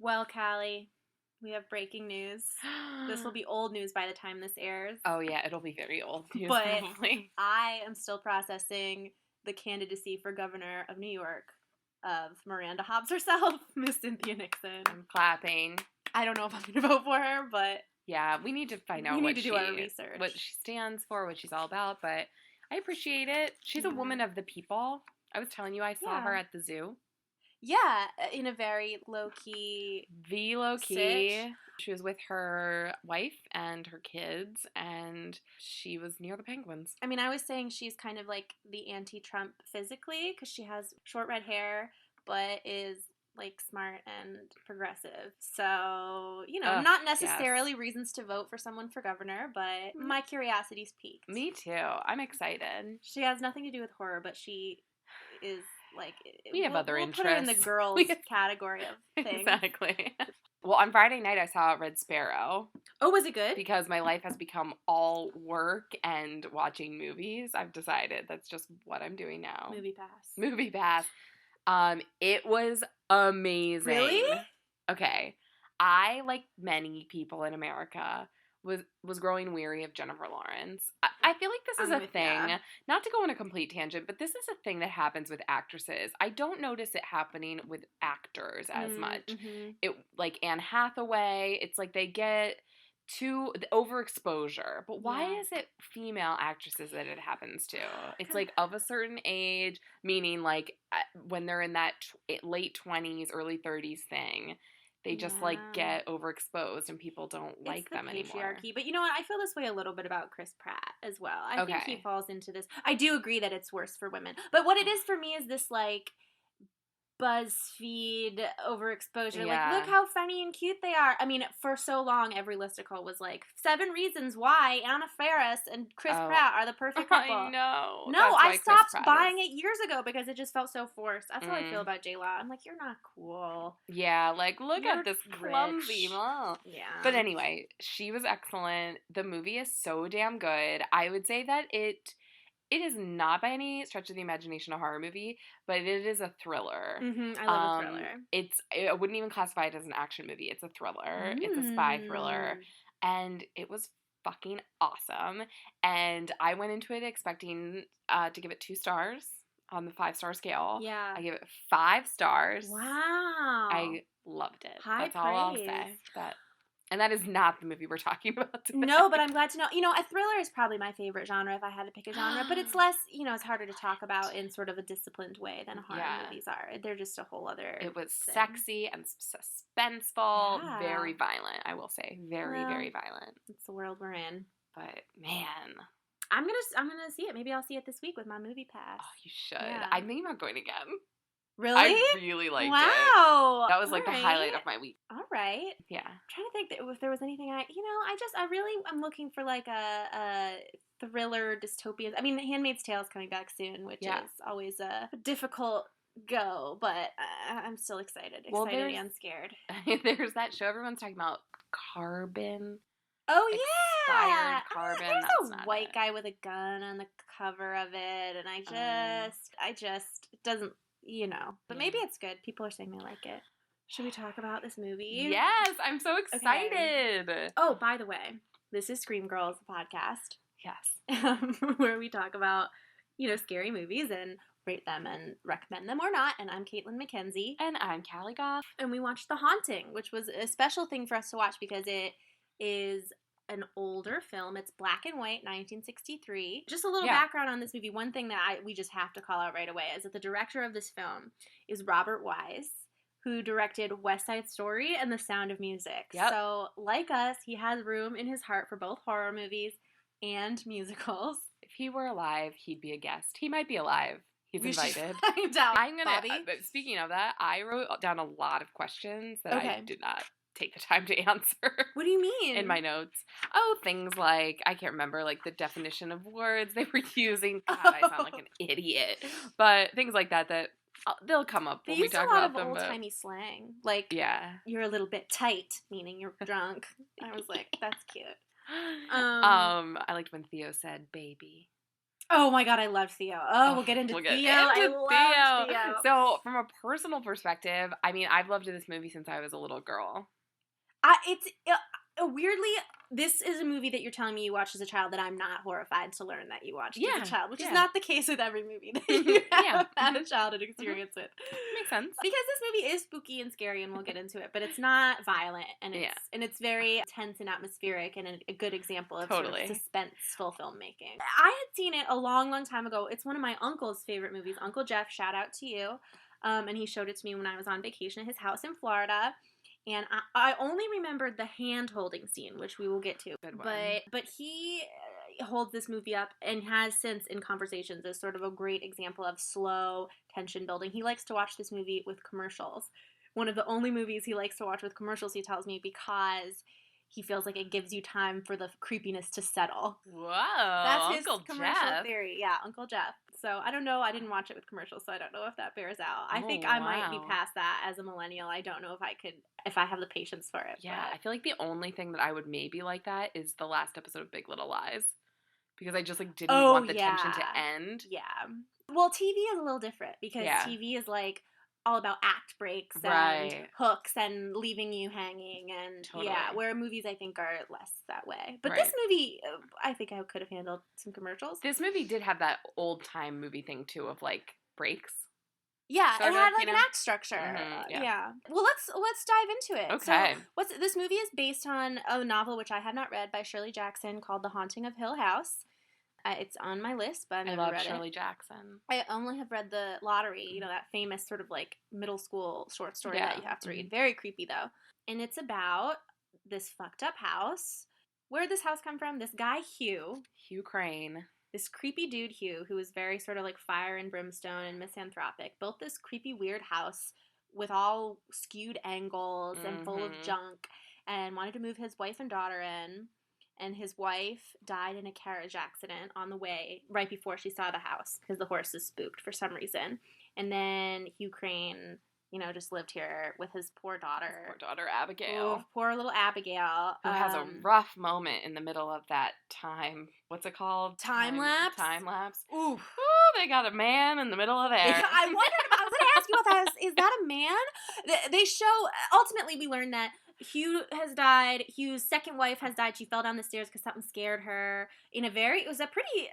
Well, Callie, we have breaking news. This will be old news by the time this airs. Oh, yeah, it'll be very old news, But probably. I am still processing the candidacy for governor of New York of Miranda Hobbs herself, Miss Cynthia Nixon. I'm clapping. I don't know if I'm going to vote for her, but Yeah, we need to find out we need to do our research. What she stands for, what she's all about, but I appreciate it. She's a woman of the people. I was telling you I saw her at the zoo. Yeah, in a very low-key... The low-key. She was with her wife and her kids, and she was near the penguins. I mean, I was saying she's kind of like the anti-Trump physically, because she has short red hair, but is, like, smart and progressive. So, you know, not necessarily reasons to vote for someone for governor, but my curiosity's piqued. Me too. I'm excited. She has nothing to do with horror, but she is... Like, we have other interests. Put her in the girls category of things. Exactly. Well, on Friday night, I saw Red Sparrow. Oh, was it good? Because my life has become all work and watching movies. I've decided that's just what I'm doing now. Movie Pass. It was amazing. Really? Okay. I, like many people in America, was growing weary of Jennifer Lawrence. I feel like this is a thing, not to go on a complete tangent, but this is a thing that happens with actresses. I don't notice it happening with actors as much. Mm-hmm. It, like Anne Hathaway, it's like they get too overexposure. But why is it female actresses that it happens to? It's like of a certain age, meaning like when they're in that late 20s, early 30s thing. They just, like, get overexposed and people don't like them anymore. Patriarchy. But you know what? I feel this way a little bit about Chris Pratt as well. I think he falls into this. I do agree that it's worse for women. But what it is for me is this, like, BuzzFeed overexposure. Like, look how funny and cute they are. I mean, for so long, every listicle was like, 7 reasons why Anna Faris and Chris Pratt are the perfect couple. I know. No, I stopped buying it years ago because it just felt so forced. That's how I feel about J-Law. I'm like, you're not cool. Yeah, like, look at this clumsy. Yeah. But anyway, she was excellent. The movie is so damn good. I would say that it is not by any stretch of the imagination a horror movie, but it is a thriller. Mm-hmm. I love a thriller. I wouldn't even classify it as an action movie. It's a thriller. It's a spy thriller. And it was fucking awesome. And I went into it expecting to give it 2 stars on the 5-star scale. Yeah. I gave it 5 stars. Wow. I loved it. High That's praise. all I'll say. And that is not the movie we're talking about today. No, but I'm glad to know. You know, a thriller is probably my favorite genre if I had to pick a genre, but it's less, you know, it's harder to talk about in sort of a disciplined way than horror movies are. They're just a whole other It was thing. sexy and suspenseful, very violent, I will say. Very, very violent. It's the world we're in. But, man. I'm gonna see it. Maybe I'll see it this week with my movie pass. Oh, you should. Yeah. I'm thinking about going again. Really? I really liked it. Wow. That was like the highlight of my week. All right. Yeah. I'm trying to think if there was anything I really am looking for like a thriller dystopian. I mean, Handmaid's Tale is coming back soon, which is always a difficult go, but I'm still excited and scared. There's that show everyone's talking about, Carbon. Oh, Expired Carbon. There's a white guy with a gun on the cover of it, and I just, it doesn't, you know. But maybe it's good. People are saying they like it. Should we talk about this movie? Yes, I'm so excited. Okay. Oh, by the way, this is Scream Girls, the podcast. Yes. Where we talk about, you know, scary movies and rate them and recommend them or not. And I'm Caitlin McKenzie. And I'm Callie Goff. And we watched The Haunting, which was a special thing for us to watch because it is an older film. It's black and white, 1963. Just a little background on this movie. One thing that we just have to call out right away is that the director of this film is Robert Wise, who directed West Side Story and The Sound of Music. Yep. So, like us, he has room in his heart for both horror movies and musicals. If he were alive, he'd be a guest. He might be alive. He's invited. Find out, I'm gonna. Bobby. Speaking of that, I wrote down a lot of questions that I did not take the time to answer. What do you mean? In my notes. Oh, things like, I can't remember, like the definition of words they were using. God, I sound like an idiot. But things like that they'll come up when we talk about them. They use a lot of old-timey slang. Like, you're a little bit tight, meaning you're drunk. I was like, that's cute. I liked when Theo said baby. Oh my god, I loved Theo. Oh, we'll get into Theo. I love Theo. So, from a personal perspective, I mean, I've loved this movie since I was a little girl. Weirdly, this is a movie that you're telling me you watched as a child that I'm not horrified to learn that you watched as a child, which is not the case with every movie that you have had a childhood experience with. Makes sense. Because this movie is spooky and scary, and we'll get into it, but it's not violent, and it's very tense and atmospheric, and a good example of sort of suspenseful filmmaking. I had seen it a long, long time ago. It's one of my uncle's favorite movies. Uncle Jeff, shout out to you. And he showed it to me when I was on vacation at his house in Florida. And I only remembered the hand-holding scene, which we will get to. But he holds this movie up and has since in conversations as sort of a great example of slow tension building. He likes to watch this movie with commercials. One of the only movies he likes to watch with commercials, he tells me, because he feels like it gives you time for the creepiness to settle. Whoa, that's his Uncle commercial Jeff. theory. Yeah, Uncle Jeff. So I don't know. I didn't watch it with commercials, so I don't know if that bears out. I think I might be past that as a millennial. I don't know if I have the patience for it. Yeah, I feel like the only thing that I would maybe like that is the last episode of Big Little Lies. Because I just didn't want the tension to end. Yeah. Well, TV is a little different because TV is all about act breaks and hooks and leaving you hanging and where movies I think are less that way. But this movie, I think I could have handled some commercials. This movie did have that old time movie thing too of breaks. Yeah, it had an act structure. Mm-hmm, yeah. Well, let's dive into it. Okay. So, this movie is based on a novel which I have not read by Shirley Jackson called The Haunting of Hill House. It's on my list, but I've never read it. I love Shirley Jackson. I only have read The Lottery, that famous sort of middle school short story that you have to read. Very creepy, though. And it's about this fucked up house. Where did this house come from? This guy, Hugh Crane. This creepy dude, Hugh, who was very sort of fire and brimstone and misanthropic, built this creepy, weird house with all skewed angles and full of junk, and wanted to move his wife and daughter in. And his wife died in a carriage accident on the way right before she saw the house because the horse is spooked for some reason. And then Hugh Crane, just lived here with his poor daughter. Abigail. Ooh, poor little Abigail. Who has a rough moment in the middle of that time. What's it called? Time lapse? Time lapse. Ooh. Ooh, they got a man in the middle of there. I was going to ask you about that. Is that a man? They show, ultimately we learn that Hugh has died. Hugh's second wife has died. She fell down the stairs because something scared her. It was a pretty,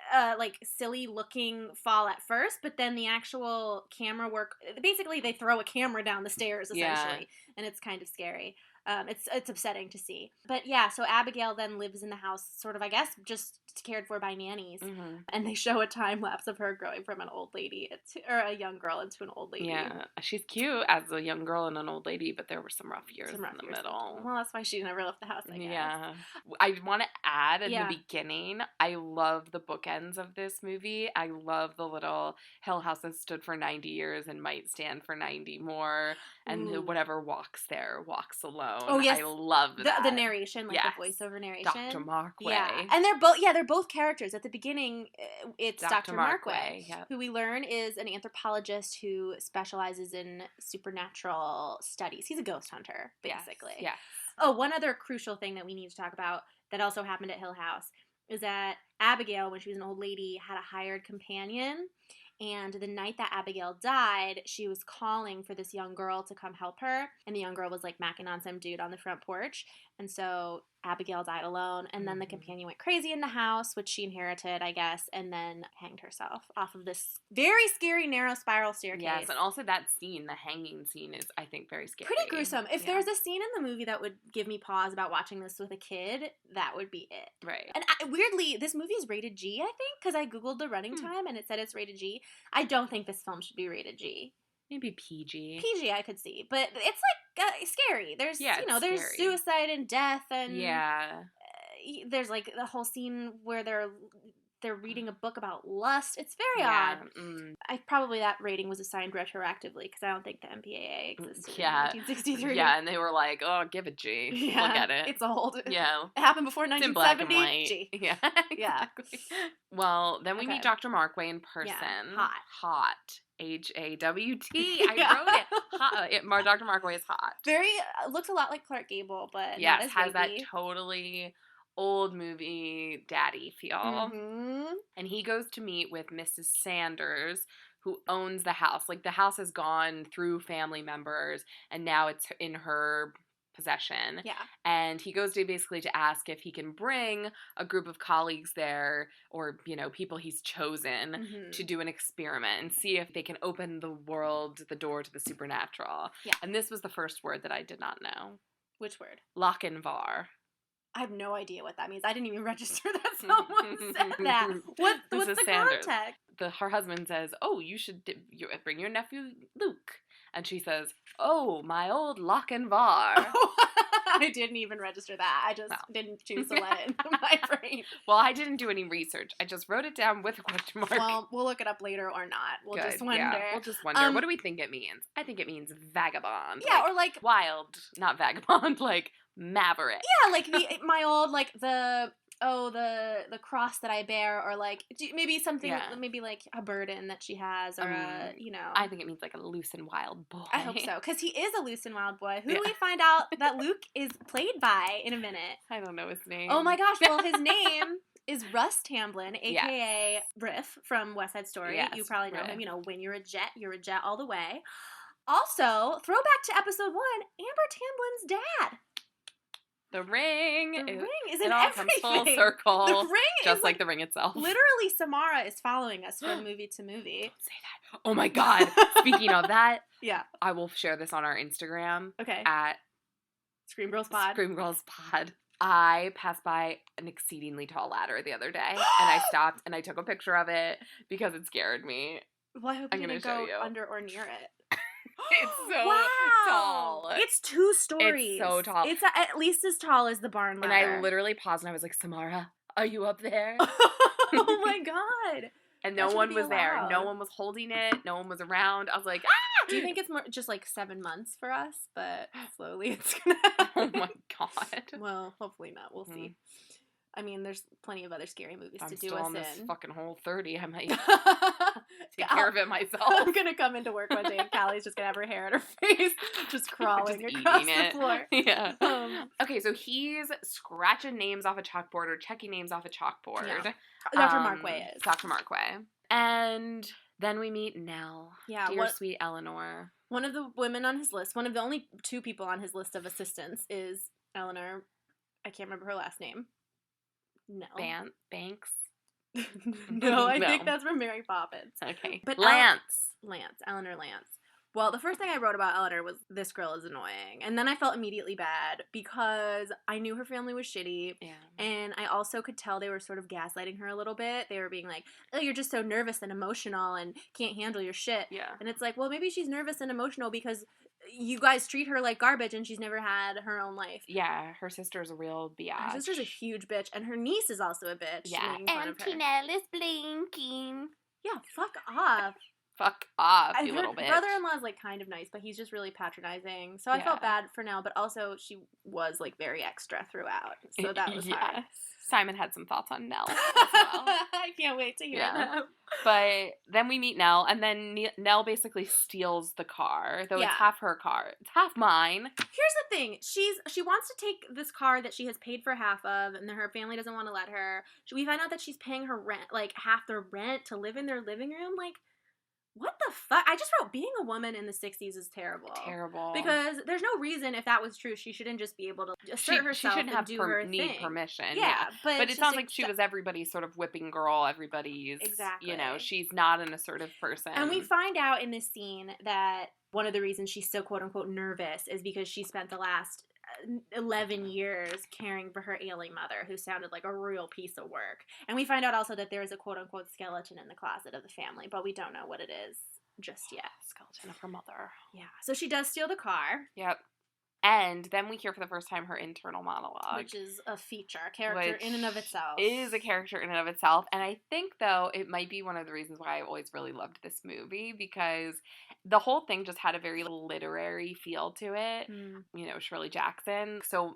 silly looking fall at first, but then the actual camera work, basically they throw a camera down the stairs, essentially, and it's kind of scary. It's upsetting to see. But yeah, so Abigail then lives in the house, sort of, I guess, just cared for by nannies. Mm-hmm. And they show a time lapse of her growing from an old lady or a young girl into an old lady. Yeah, she's cute as a young girl and an old lady, but there were some rough years in the middle. Well, that's why she never left the house, I guess. Yeah. I want to add in the beginning, I love the bookends of this movie. I love the little Hill House has stood for 90 years and might stand for 90 more. And whatever walks there walks alone. Oh, yes. I love that. The narration, the voiceover narration. Dr. Markway. Yeah. And they're both characters. At the beginning, it's Dr. Markway, who we learn is an anthropologist who specializes in supernatural studies. He's a ghost hunter, basically. Yeah. Oh, one other crucial thing that we need to talk about that also happened at Hill House is that Abigail, when she was an old lady, had a hired companion. And the night that Abigail died, she was calling for this young girl to come help her. And the young girl was macking on some dude on the front porch. And so Abigail died alone. And then the companion went crazy in the house, which she inherited, I guess, and then hanged herself off of this very scary narrow spiral staircase. Yes, and also that scene, the hanging scene, is, I think, very scary. Pretty gruesome. If there's a scene in the movie that would give me pause about watching this with a kid, that would be it. Right. And weirdly, this movie is rated G, I think, because I Googled the running time and it said it's rated G. I don't think this film should be rated G. Maybe PG. PG I could see, but it's scary. There's there's scary. Suicide and death and there's the whole scene where they're reading a book about lust. It's very odd. Probably that rating was assigned retroactively because I don't think the MPAA existed in 1963. Yeah, and they were like, "Oh, give it G. Yeah, we'll get it. It's old. Yeah, it happened before 1970. It's in black and white. G. Yeah, exactly. Well, then we meet Dr. Markway in person. Yeah. Hot. HAWT. I wrote it. Hot. Dr. Markway is hot. Very looks a lot like Clark Gable, but yes, has that totally old movie daddy feel. Mm-hmm. And he goes to meet with Mrs. Sanders, who owns the house. Like, the house has gone through family members, and now it's in her possession. Yeah. And he goes to basically to ask if he can bring a group of colleagues there, or, you know, people he's chosen to do an experiment and see if they can open the world, the door to the supernatural. Yeah. And this was the first word that I did not know. Which word? Lochinvar. I have no idea what that means. I didn't even register that someone said that. What's the Sanders. context? Her husband says, "Oh, you should bring your nephew Luke." And she says, "Oh, my old Lochinvar." I didn't even register that. I just didn't choose to let it into my brain. Well, I didn't do any research. I just wrote it down with a question mark. Well, we'll look it up later or not. We'll just wonder. Yeah, we'll just wonder. What do we think it means? I think it means vagabond. Yeah, or like wild, not vagabond, like maverick. Yeah, like my old like the cross that I bear, or like maybe something, maybe like a burden that she has, or I think it means like a loose and wild boy. I hope so, because he is a loose and wild boy, who we find out that Luke is played by in a minute. I don't know his name. Oh my gosh, well, his name is Russ Tamblyn, a.k.a. Riff from West Side Story. Yes, you probably know him, when you're a jet all the way. Also, throwback to episode 1, Amber Tamblin's dad. The ring is in all everything. Comes full circle. The ring just is like the ring itself. Literally, Samara is following us from movie to movie. Don't say that. Oh my god. Speaking of that, I will share this on our Instagram. Okay. At Scream Girls Pod. Scream Girls Pod. I passed by an exceedingly tall ladder the other day, and I stopped and I took a picture of it because it scared me. Well, I hope you didn't go under or near it. It's so tall. It's 2 stories. It's so tall. It's at least as tall as the barn ladder. And I literally paused and I was like, "Samara, are you up there?" Oh my god. And no one was there. No one was holding it. No one was around. I was like, "Ah!" Do you think it's more just like 7 months for us? But slowly it's gonna happen. Oh my god. Well, hopefully not. We'll see. I mean, there's plenty of other scary movies to do us in. I'm still on this fucking whole 30. I might take care of it myself. I'm gonna come into work one day and Callie's just gonna have her hair in her face, just crawling just across the floor. Yeah. Okay, so he's scratching names off a chalkboard or checking names off a chalkboard. Yeah. Dr. Markway is. Dr. Markway. And then we meet Nell. Yeah. Dear sweet Eleanor. One of the women on his list, one of the only 2 people on his list of assistants is Eleanor. I can't remember her last name. No. Banks? No, I think that's from Mary Poppins. Okay. But Lance. Eleanor Lance. Well, the first thing I wrote about Eleanor was, this girl is annoying. And then I felt immediately bad because I knew her family was shitty. Yeah. And I also could tell they were sort of gaslighting her a little bit. They were being like, "Oh, you're just so nervous and emotional and can't handle your shit." Yeah. And it's like, well, maybe she's nervous and emotional because you guys treat her like garbage and she's never had her own life. Yeah, her sister's a real biatch. Her sister's a huge bitch, and her niece is also a bitch. Yeah, Auntie Nell is blinking. Yeah, fuck off. Fuck off, you little bitch. Brother-in-law is like kind of nice, but he's just really patronizing. So I felt bad for Nell, but also she was like very extra throughout. So that was hard. Simon had some thoughts on Nell as well. I can't wait to hear them. But then we meet Nell, and then Nell basically steals the car, though it's half her car. It's half mine. Here's the thing. She wants to take this car that she has paid for half of, and her family doesn't want to let her. We find out that she's paying her rent, like half their rent, to live in their living room. Like, what the fuck? I just wrote, being a woman in the 60s is terrible. Terrible. Because there's no reason, if that was true, she shouldn't just be able to assert herself she shouldn't and do her need thing. permission. Yeah, but it sounds like she was everybody's sort of whipping girl, everybody's, exactly. She's not an assertive person. And we find out in this scene that one of the reasons she's so quote-unquote nervous is because she spent the last 11 years caring for her ailing mother, who sounded like a real piece of work. And we find out also that there is a quote-unquote skeleton in the closet of the family, but we don't know what it is just yet. Skeleton of her mother. Yeah. So she does steal the car. Yep. And then we hear for the first time her internal monologue. Which is a feature, a character in and of itself. It is a character in and of itself. And I think, though, it might be one of the reasons why I always really loved this movie, because the whole thing just had a very literary feel to it. Shirley Jackson. So,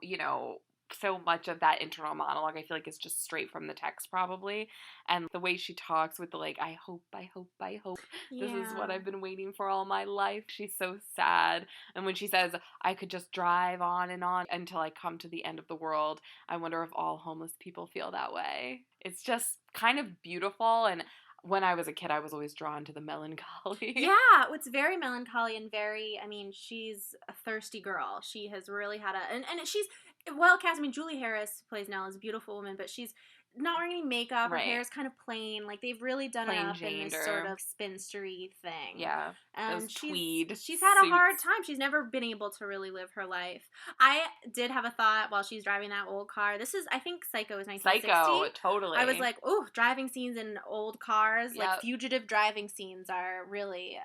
so much of that internal monologue, I feel like, is just straight from the text, probably. And the way she talks with the, like, I hope, I hope, I hope. This is what I've been waiting for all my life. She's so sad. And when she says, I could just drive on until I come to the end of the world, I wonder if all homeless people feel that way. It's just kind of beautiful. And when I was a kid, I was always drawn to the melancholy. Yeah, it's very melancholy and very, I mean, she's a thirsty girl. She has really had and she's well cast. I mean, Julie Harris, who plays Nell, is a beautiful woman, but she's not wearing any makeup. Her hair is kind of plain. Like, they've really done it up in this sort of spinstery thing. Yeah. And those tweed she's had a hard time. She's never been able to really live her life. I did have a thought while she's driving that old car. This is, I think Psycho is 1960. Psycho, totally. I was like, oh, driving scenes in old cars. Yep. Like, fugitive driving scenes are really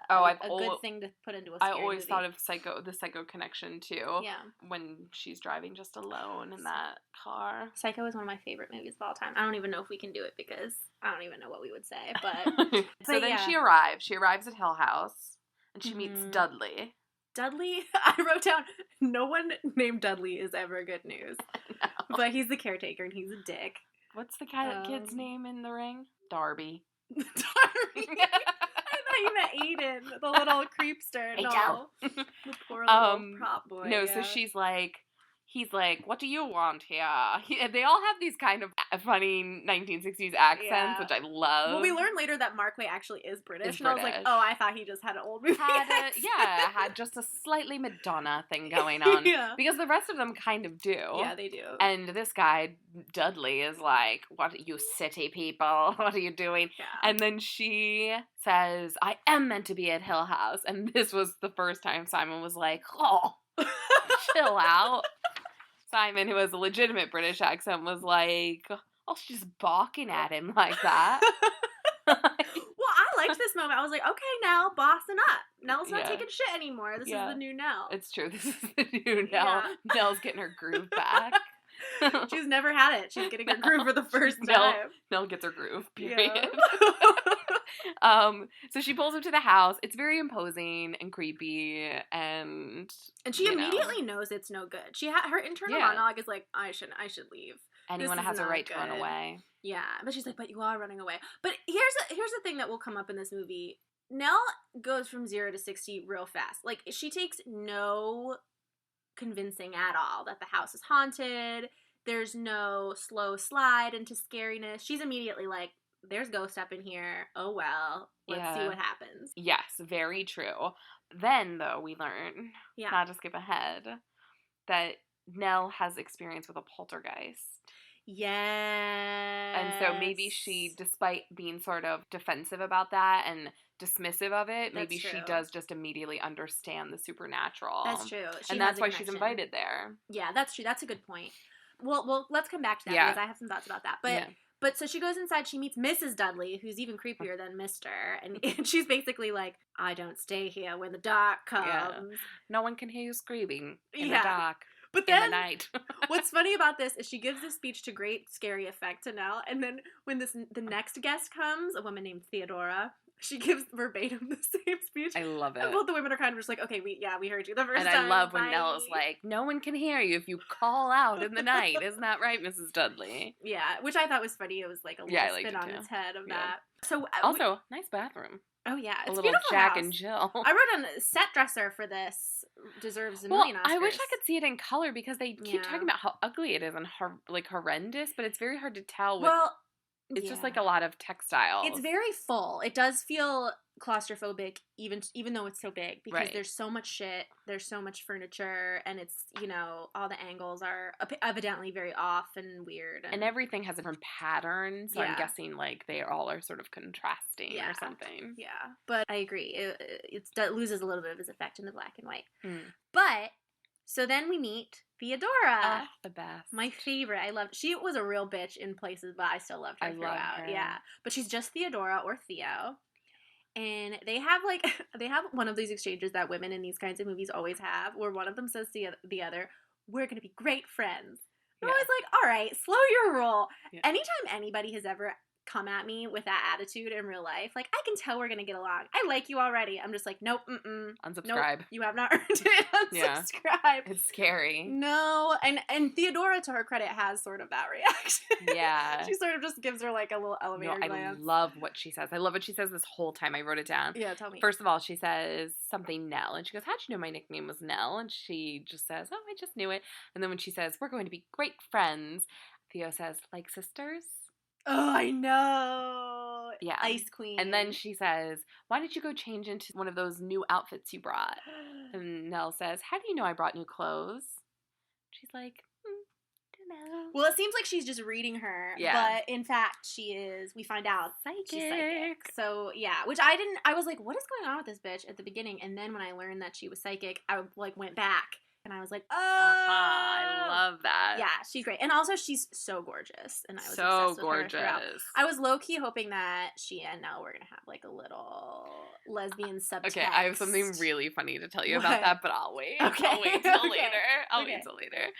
a good thing to put into a scary I always movie. thought of the Psycho connection, too. Yeah. When she's driving just alone in that car. Psycho is one of my favorite movies of all time. I don't even know if we can do it because I don't even know what we would say. But so then she arrives. She arrives at Hill House and she meets Dudley. Dudley, I wrote down, no one named Dudley is ever good news. But he's the caretaker and he's a dick. What's the kid's name in the ring? Darby. Darby. I thought you meant Aiden, the little creepster. Hey, no. The poor little prop boy. No, so he's like, what do you want here? They all have these kind of funny 1960s accents, which I love. Well, we learn later that Markway actually is British. And I was like, oh, I thought he just had an old movie accent. Had just a slightly Madonna thing going on. Because the rest of them kind of do. Yeah, they do. And this guy, Dudley, is like, what, you city people? What are you doing? Yeah. And then she says, I am meant to be at Hill House. And this was the first time Simon was like, oh, chill out. Simon, who has a legitimate British accent, was like, oh, she's balking at him like that. Well, I liked this moment. I was like, okay, Nell, bossing up. Nell's not taking shit anymore. This is the new Nell. It's true. This is the new Nell. Nell's getting her groove back. She's never had it. She's getting her groove for the first time. Nell gets her groove, period. So she pulls up to the house. It's very imposing and creepy, and she immediately knows it's no good. Her internal monologue is like, I should leave. Anyone has a right to run away. Yeah, but she's like, but you are running away. But here's the thing that will come up in this movie. Nell goes from 0 to 60 real fast. Like, she takes no convincing at all that the house is haunted. There's no slow slide into scariness. She's immediately like, there's ghosts up in here. Oh, well. Let's see what happens. Yes, very true. Then, though, we learn, not to skip ahead, that Nell has experience with a poltergeist. Yes. And so maybe she, despite being sort of defensive about that and dismissive of it, maybe she does just immediately understand the supernatural. That's true. And that's why she's invited there. Yeah, that's true. That's a good point. Well, let's come back to that because I have some thoughts about that. But so she goes inside, she meets Mrs. Dudley, who's even creepier than Mr. And she's basically like, I don't stay here when the dark comes. Yeah. No one can hear you screaming in the dark. But then, in the night. What's funny about this is she gives this speech to great scary effect to Nell, and then when the next guest comes, a woman named Theodora, she gives verbatim the same speech. I love it. And both the women are kind of just like, okay, we heard you the first time. And I love when Nell is like, no one can hear you if you call out in the night. Isn't that right, Mrs. Dudley? Yeah, which I thought was funny. It was like a little spin on its head of that. So also, nice bathroom. Oh, yeah. It's a little Jack house. And Jill. I wrote on set dresser for this deserves a million Oscars. I wish I could see it in color because they keep talking about how ugly it is and horrendous, but it's very hard to tell. It's just like a lot of textiles. It's very full. It does feel claustrophobic even though it's so big because there's so much shit, there's so much furniture, and it's, all the angles are evidently very off and weird. And everything has a different pattern, so I'm guessing like they all are sort of contrasting or something. Yeah, but I agree. It loses a little bit of its effect in the black and white. But so then we meet Theodora. The best. My favorite. I loved. She was a real bitch in places, but I still loved her throughout. Her. Yeah. But she's just Theodora or Theo. And they have one of these exchanges that women in these kinds of movies always have, where one of them says to the other, "We're going to be great friends." I'm always like, all right, slow your roll. Yeah. Anytime anybody has ever come at me with that attitude in real life, like, I can tell we're gonna get along. I like you already. I'm just like, nope, unsubscribe. Nope, you have not earned it. Unsubscribe. Yeah. It's scary. No, and Theodora, to her credit, has sort of that reaction. Yeah. She sort of just gives her like a little elevator glance. I love what she says. I love what she says this whole time. I wrote it down. Yeah, tell me. First of all, she says something Nell, and she goes, "How'd you know my nickname was Nell?" And she just says, "Oh, I just knew it." And then when she says, "We're going to be great friends," Theo says, "Like sisters?" Oh, I know. Yeah. Ice Queen. And then she says, "Why did you go change into one of those new outfits you brought?" And Nell says, "How do you know I brought new clothes?" She's like, don't know. Well, it seems like she's just reading her. Yeah. But in fact, we find out she's psychic. So, yeah. Which I was like, what is going on with this bitch at the beginning? And then when I learned that she was psychic, I like went back. And I was like, oh. I love that. Yeah, she's great. And also, she's so gorgeous. And I was so obsessed with gorgeous. Her throughout. I was low-key hoping that she and Nell were going to have, like, a little lesbian subtext. Okay, I have something really funny to tell you about that, but I'll wait. Okay. I'll wait till later.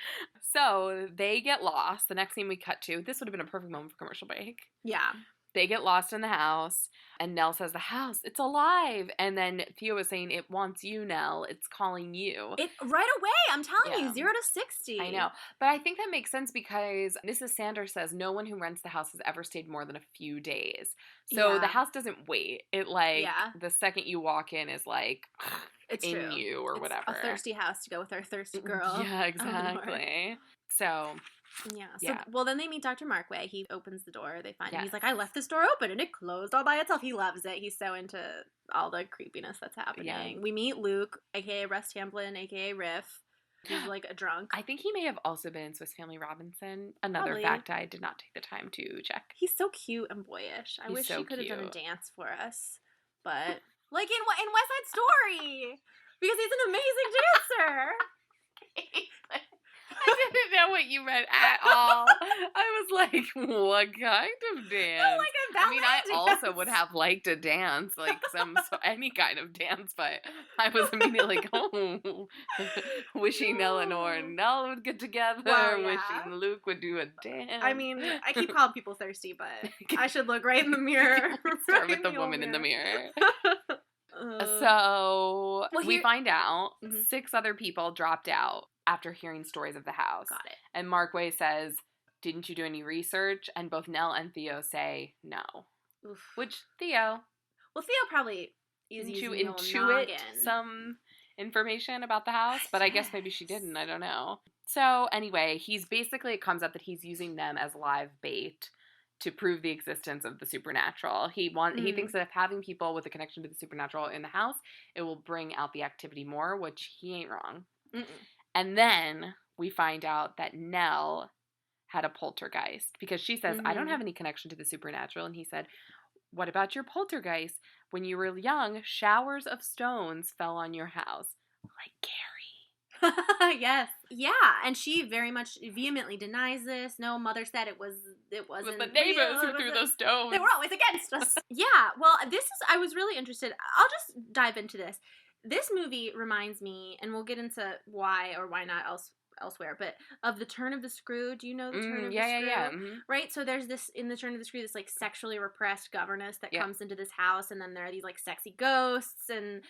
So, they get lost. The next scene we cut to, this would have been a perfect moment for commercial break. Yeah. They get lost in the house, and Nell says, "The house, it's alive." And then Theo was saying, "It wants you, Nell. It's calling you." It right away, I'm telling you, 0 to 60. I know. But I think that makes sense because Mrs. Sanders says no one who rents the house has ever stayed more than a few days. So the house doesn't wait. It the second you walk in is like it's in true. You or whatever. A thirsty house to go with our thirsty girl. Yeah, exactly. So... Yeah. Well, then they meet Dr. Markway. He opens the door. They find him. He's like, I left this door open and it closed all by itself. He loves it. He's so into all the creepiness that's happening. Yeah. We meet Luke, a.k.a. Russ Tamblyn, a.k.a. Riff. He's like a drunk. I think he may have also been in Swiss Family Robinson. Another fact I did not take the time to check. He's so cute and boyish. I wish he could have done a dance for us. But, like in West Side Story. Because he's an amazing dancer. I didn't know what you meant at all. I was like, what kind of dance? No, like a ballet I dance. also would have liked to dance, like any kind of dance, but I was immediately like, oh, wishing Eleanor and Nell would get together, wishing Luke would do a dance. I mean, I keep calling people thirsty, but I should look right in the mirror. Start with the woman in the mirror. So we find out 6 other people dropped out after hearing stories of the house. Got it. And Markway says, "Didn't you do any research?" And both Nell and Theo say no. Oof. Which Theo... Well, Theo probably is using the intuit some information about the house, but I guess maybe she didn't. I don't know. So anyway, it comes up that he's using them as live bait to prove the existence of the supernatural. He thinks that if having people with a connection to the supernatural in the house, it will bring out the activity more, which he ain't wrong. Mm-mm. And then we find out that Nell had a poltergeist because she says, I don't have any connection to the supernatural. And he said, what about your poltergeist? When you were young, showers of stones fell on your house. Like Carrie. Yes. Yeah. And she very much vehemently denies this. No, mother said it wasn't the neighbors who threw those stones. They were always against us. Yeah. Well, I was really interested. I'll just dive into this. This movie reminds me, and we'll get into why or why not elsewhere, but of The Turn of the Screw. Do you know The Turn of the Screw? Yeah. Right? So there's this, in The Turn of the Screw, this, like, sexually repressed governess that comes into this house, and then there are these, like, sexy ghosts, and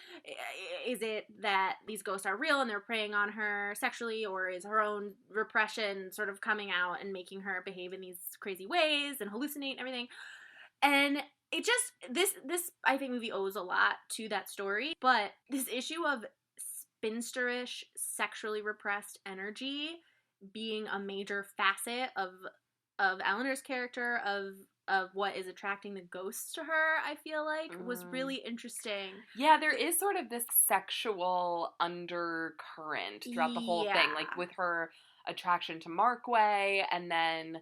is it that these ghosts are real and they're preying on her sexually, or is her own repression sort of coming out and making her behave in these crazy ways and hallucinate and everything? And it just, this I think movie owes a lot to that story, but this issue of spinsterish, sexually repressed energy being a major facet of Eleanor's character, of what is attracting the ghosts to her, I feel like, was really interesting. Yeah, there is sort of this sexual undercurrent throughout the whole thing, like with her attraction to Markway, and then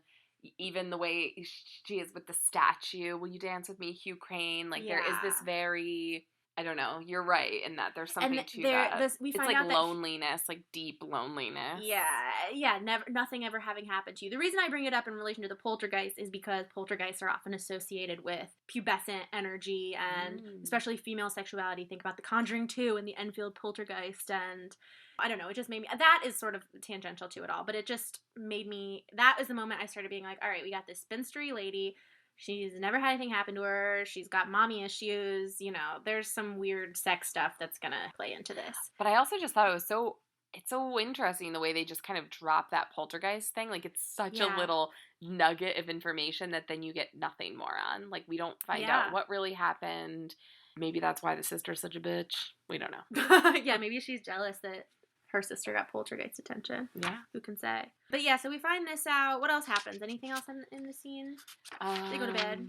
even the way she is with the statue. Will you dance with me, Hugh Crane? Like, there is this very... I don't know. You're right in that there's something to that. It's like loneliness, like deep loneliness. Yeah. Nothing ever having happened to you. The reason I bring it up in relation to the poltergeist is because poltergeists are often associated with pubescent energy and especially female sexuality. Think about The Conjuring 2 and the Enfield poltergeist, and I don't know. It just made me. That is sort of tangential to it all, but it just made me. That was the moment I started being like, all right, we got this spinstery lady. She's never had anything happen to her. She's got mommy issues. There's some weird sex stuff that's going to play into this. But I also just thought it's so interesting the way they just kind of drop that poltergeist thing. Like, it's such a little nugget of information that then you get nothing more on. Like, we don't find out what really happened. Maybe that's why the sister's such a bitch. We don't know. Yeah, maybe she's jealous that her sister got poltergeist attention. Yeah. Who can say? But yeah, so we find this out. What else happens? Anything else in the scene? They go to bed.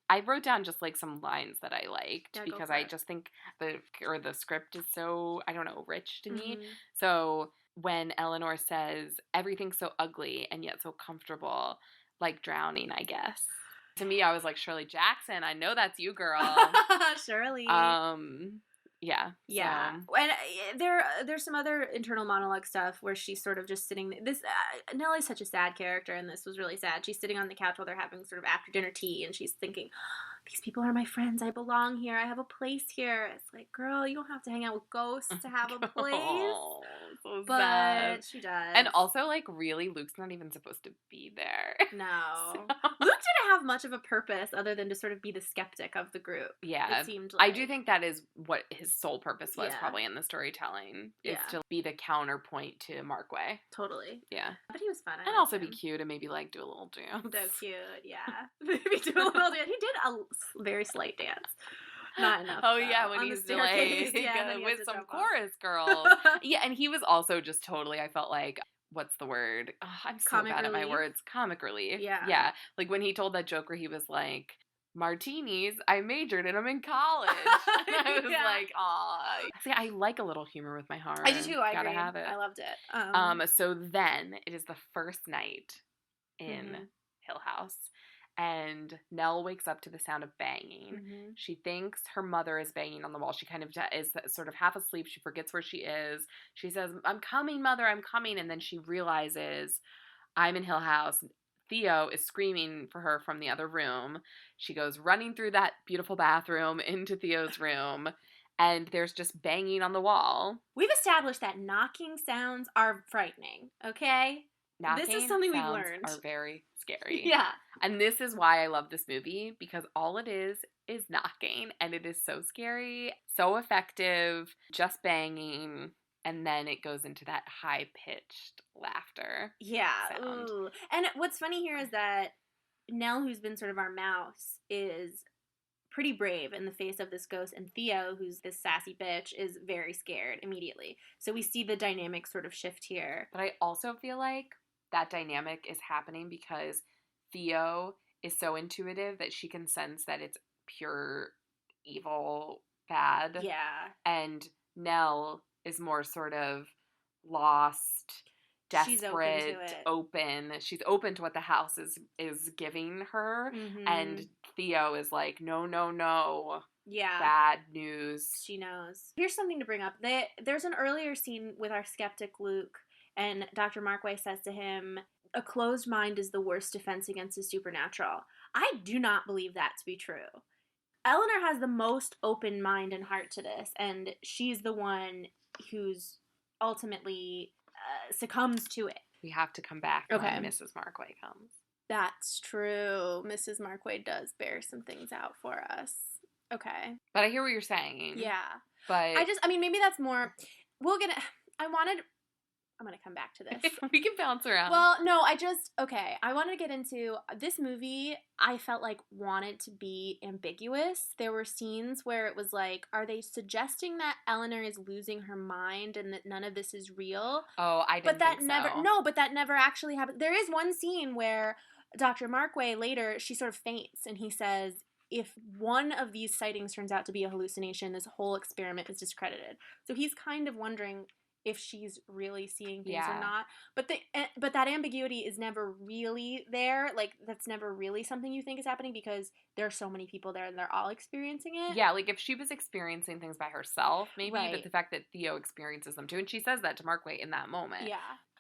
I wrote down just like some lines that I liked because I just think the script is so, I don't know, rich to me. So when Eleanor says, everything's so ugly and yet so comfortable, like drowning, I guess. To me, I was like, Shirley Jackson, I know that's you, girl. Shirley. Yeah. Yeah. So. And there's some other internal monologue stuff where she's sort of just sitting. Nellie's such a sad character, and this was really sad. She's sitting on the couch while they're having sort of after dinner tea, and she's thinking, these people are my friends. I belong here. I have a place here. It's like, girl, you don't have to hang out with ghosts to have a place. Oh, so but sad. She does. And also, like, really, Luke's not even supposed to be there. No. So. Luke didn't have much of a purpose other than to sort of be the skeptic of the group. Yeah. It seemed like. I do think that is what his sole purpose was probably in the storytelling. Is to be the counterpoint to Markway. Totally. Yeah. But he was fun. And also be cute and maybe, like, do a little dance. So cute, yeah. Maybe do a little dance. He did a very slight dance. Not enough. Oh, yeah, when he's like, with some chorus girls. Yeah, and he was also just totally, I felt like, what's the word? Oh, I'm so bad at my words. Comic relief. Yeah. Yeah. Like when he told that joke where he was like, martinis, I majored in them in college. And I was like, aw. See, I like a little humor with my horror. I do too. I Gotta agree. have it. I loved it. So then it is the first night in Hill House. And Nell wakes up to the sound of banging. She thinks her mother is banging on the wall. She kind of is sort of half asleep. She forgets where she is. She says, I'm coming, mother, I'm coming. And then she realizes, I'm in Hill House. Theo is screaming for her from the other room. She goes running through that beautiful bathroom into Theo's room. And there's just banging on the wall. We've established that knocking sounds are frightening, okay? Knocking this is something we've learned. Are very scary. Yeah. And this is why I love this movie, because all it is knocking, and it is so scary, so effective, just banging, and then it goes into that high-pitched laughter. Yeah. Ooh. And what's funny here is that Nell, who's been sort of our mouse, is pretty brave in the face of this ghost, and Theo, who's this sassy bitch, is very scared immediately. So we see the dynamic sort of shift here. But I also feel like that dynamic is happening because Theo is so intuitive that she can sense that it's pure evil bad. Yeah. And Nell is more sort of lost, desperate, open. She's open to what the house is giving her. And Theo is like, no. Yeah. Bad news. She knows. Here's something to bring up. There's an earlier scene with our skeptic Luke, and Dr. Markway says to him, a closed mind is the worst defense against the supernatural. I do not believe that to be true. Eleanor has the most open mind and heart to this, and she's the one who's ultimately succumbs to it. We have to come back when Mrs. Markway comes. That's true. Mrs. Markway does bear some things out for us. Okay. But I hear what you're saying. Yeah. But maybe that's more, I'm going to come back to this. We can bounce around. Well, no, I wanted to get into, this movie, I felt like wanted to be ambiguous. There were scenes where it was like, are they suggesting that Eleanor is losing her mind and that none of this is real? Oh, I didn't think so. No, but that never actually happened. There is one scene where Dr. Markway later, she sort of faints and he says, if one of these sightings turns out to be a hallucination, this whole experiment is discredited. So he's kind of wondering if she's really seeing things or not. But that ambiguity is never really there. Like, that's never really something you think is happening because there are so many people there and they're all experiencing it. Yeah, like if she was experiencing things by herself, maybe, but the fact that Theo experiences them too, and she says that to Markway in that moment. Yeah.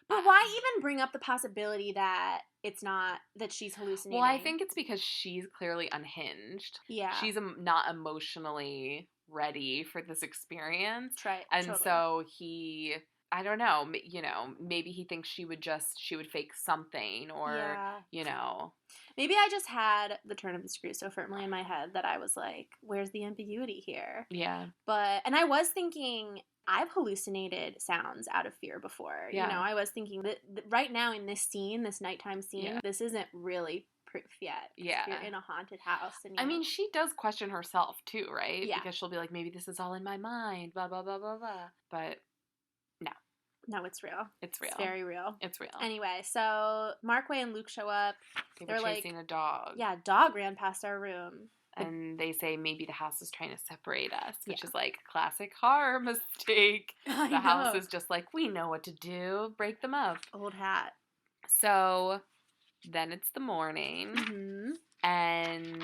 But why even bring up the possibility that it's not, that she's hallucinating? Well, I think it's because she's clearly unhinged. Yeah. She's not emotionally ready for this experience. Right. And so he, I don't know, maybe he thinks she would fake something or, Maybe I just had the turn of the screw so firmly in my head that I was like, where's the ambiguity here? Yeah. And I was thinking, I've hallucinated sounds out of fear before. Yeah. You know, I was thinking that right now in this scene, this nighttime scene, this isn't really proof yet. Yeah. You're in a haunted house. And I mean, she does question herself too, right? Yeah. Because she'll be like, maybe this is all in my mind, blah, blah, blah, blah, blah. But no. No, it's real. It's real. It's very real. It's real. Anyway, so Markway and Luke show up. They're chasing a dog. Yeah, dog ran past our room. And they say maybe the house is trying to separate us, which is like classic horror mistake. The house is just like, we know what to do. Break them up. Old hat. So then it's the morning. Mm-hmm. And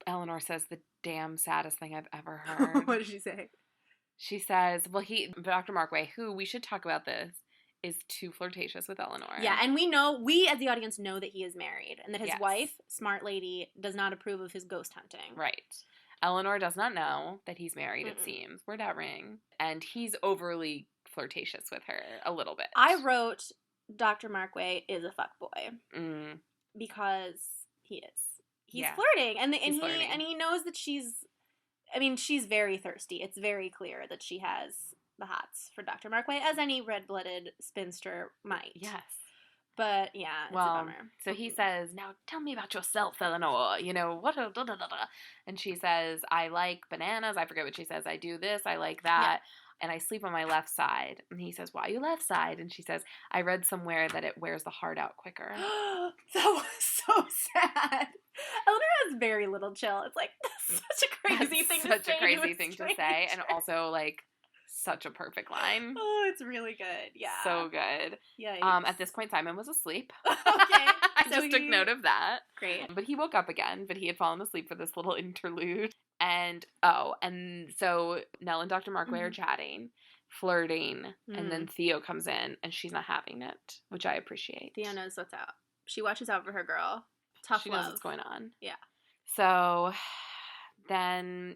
Eleanor says the damn saddest thing I've ever heard. What did she say? She says, well, Dr. Markway, who, we should talk about this, is too flirtatious with Eleanor. Yeah, and we as the audience know that he is married and that his wife, smart lady, does not approve of his ghost hunting. Right. Eleanor does not know that he's married, it seems. Where'd that ring? And he's overly flirtatious with her a little bit. I wrote Dr. Markway is a fuckboy. Because he is. He's flirting. And he knows that she's very thirsty. It's very clear that she has the hots for Dr. Markway, as any red-blooded spinster might. Yes. But, yeah, it's a bummer. So he says, now tell me about yourself, Eleanor. You know, what? And she says, I like bananas. I forget what she says. I do this. I like that. Yeah. And I sleep on my left side. And he says, why you left side? And she says, I read somewhere that it wears the heart out quicker. That was so sad. Eleanor has very little chill. It's like, such a crazy thing to say. Such a crazy thing to say. And also, like, such a perfect line. Oh, it's really good. Yeah. So good. Yeah. At this point, Simon was asleep. Okay. I just took note of that. Great. But he woke up again, but he had fallen asleep for this little interlude. And so Nell and Dr. Markway are chatting, flirting, and then Theo comes in, and she's not having it, which I appreciate. Theo knows what's out. She watches out for her girl. Tough she love. knows what's going on. Yeah. So then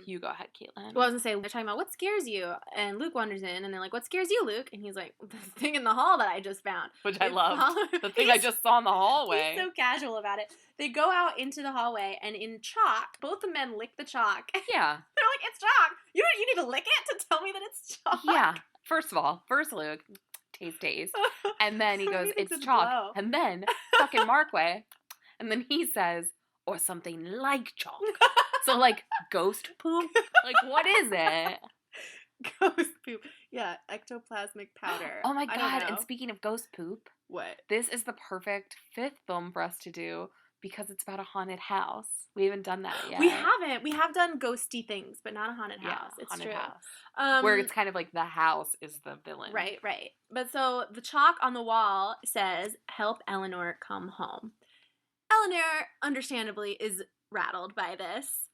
you go ahead, Kaitlin. Well, I was gonna say, they're talking about what scares you, and Luke wanders in, and they're like, what scares you, Luke? And he's like, the thing in the hall that I just found. Which I love. The thing I just saw in the hallway. He's so casual about it. They go out into the hallway, and in chalk, both the men lick the chalk. Yeah. They're like, it's chalk. You need to lick it to tell me that it's chalk. Yeah. First Luke, taste. And then he goes, it's chalk. Blow. And then fucking Markway. And then he says, or something like chalk. So, like, ghost poop? Like, what is it? Ghost poop. Yeah, ectoplasmic powder. Oh my god, and speaking of ghost poop. What? This is the perfect 5th film for us to do because it's about a haunted house. We haven't done that yet. We haven't. We have done ghosty things, but not a haunted house. It's haunted true. House. Where it's kind of like the house is the villain. Right. But so the chalk on the wall says, help Eleanor come home. Eleanor, understandably, is rattled by this.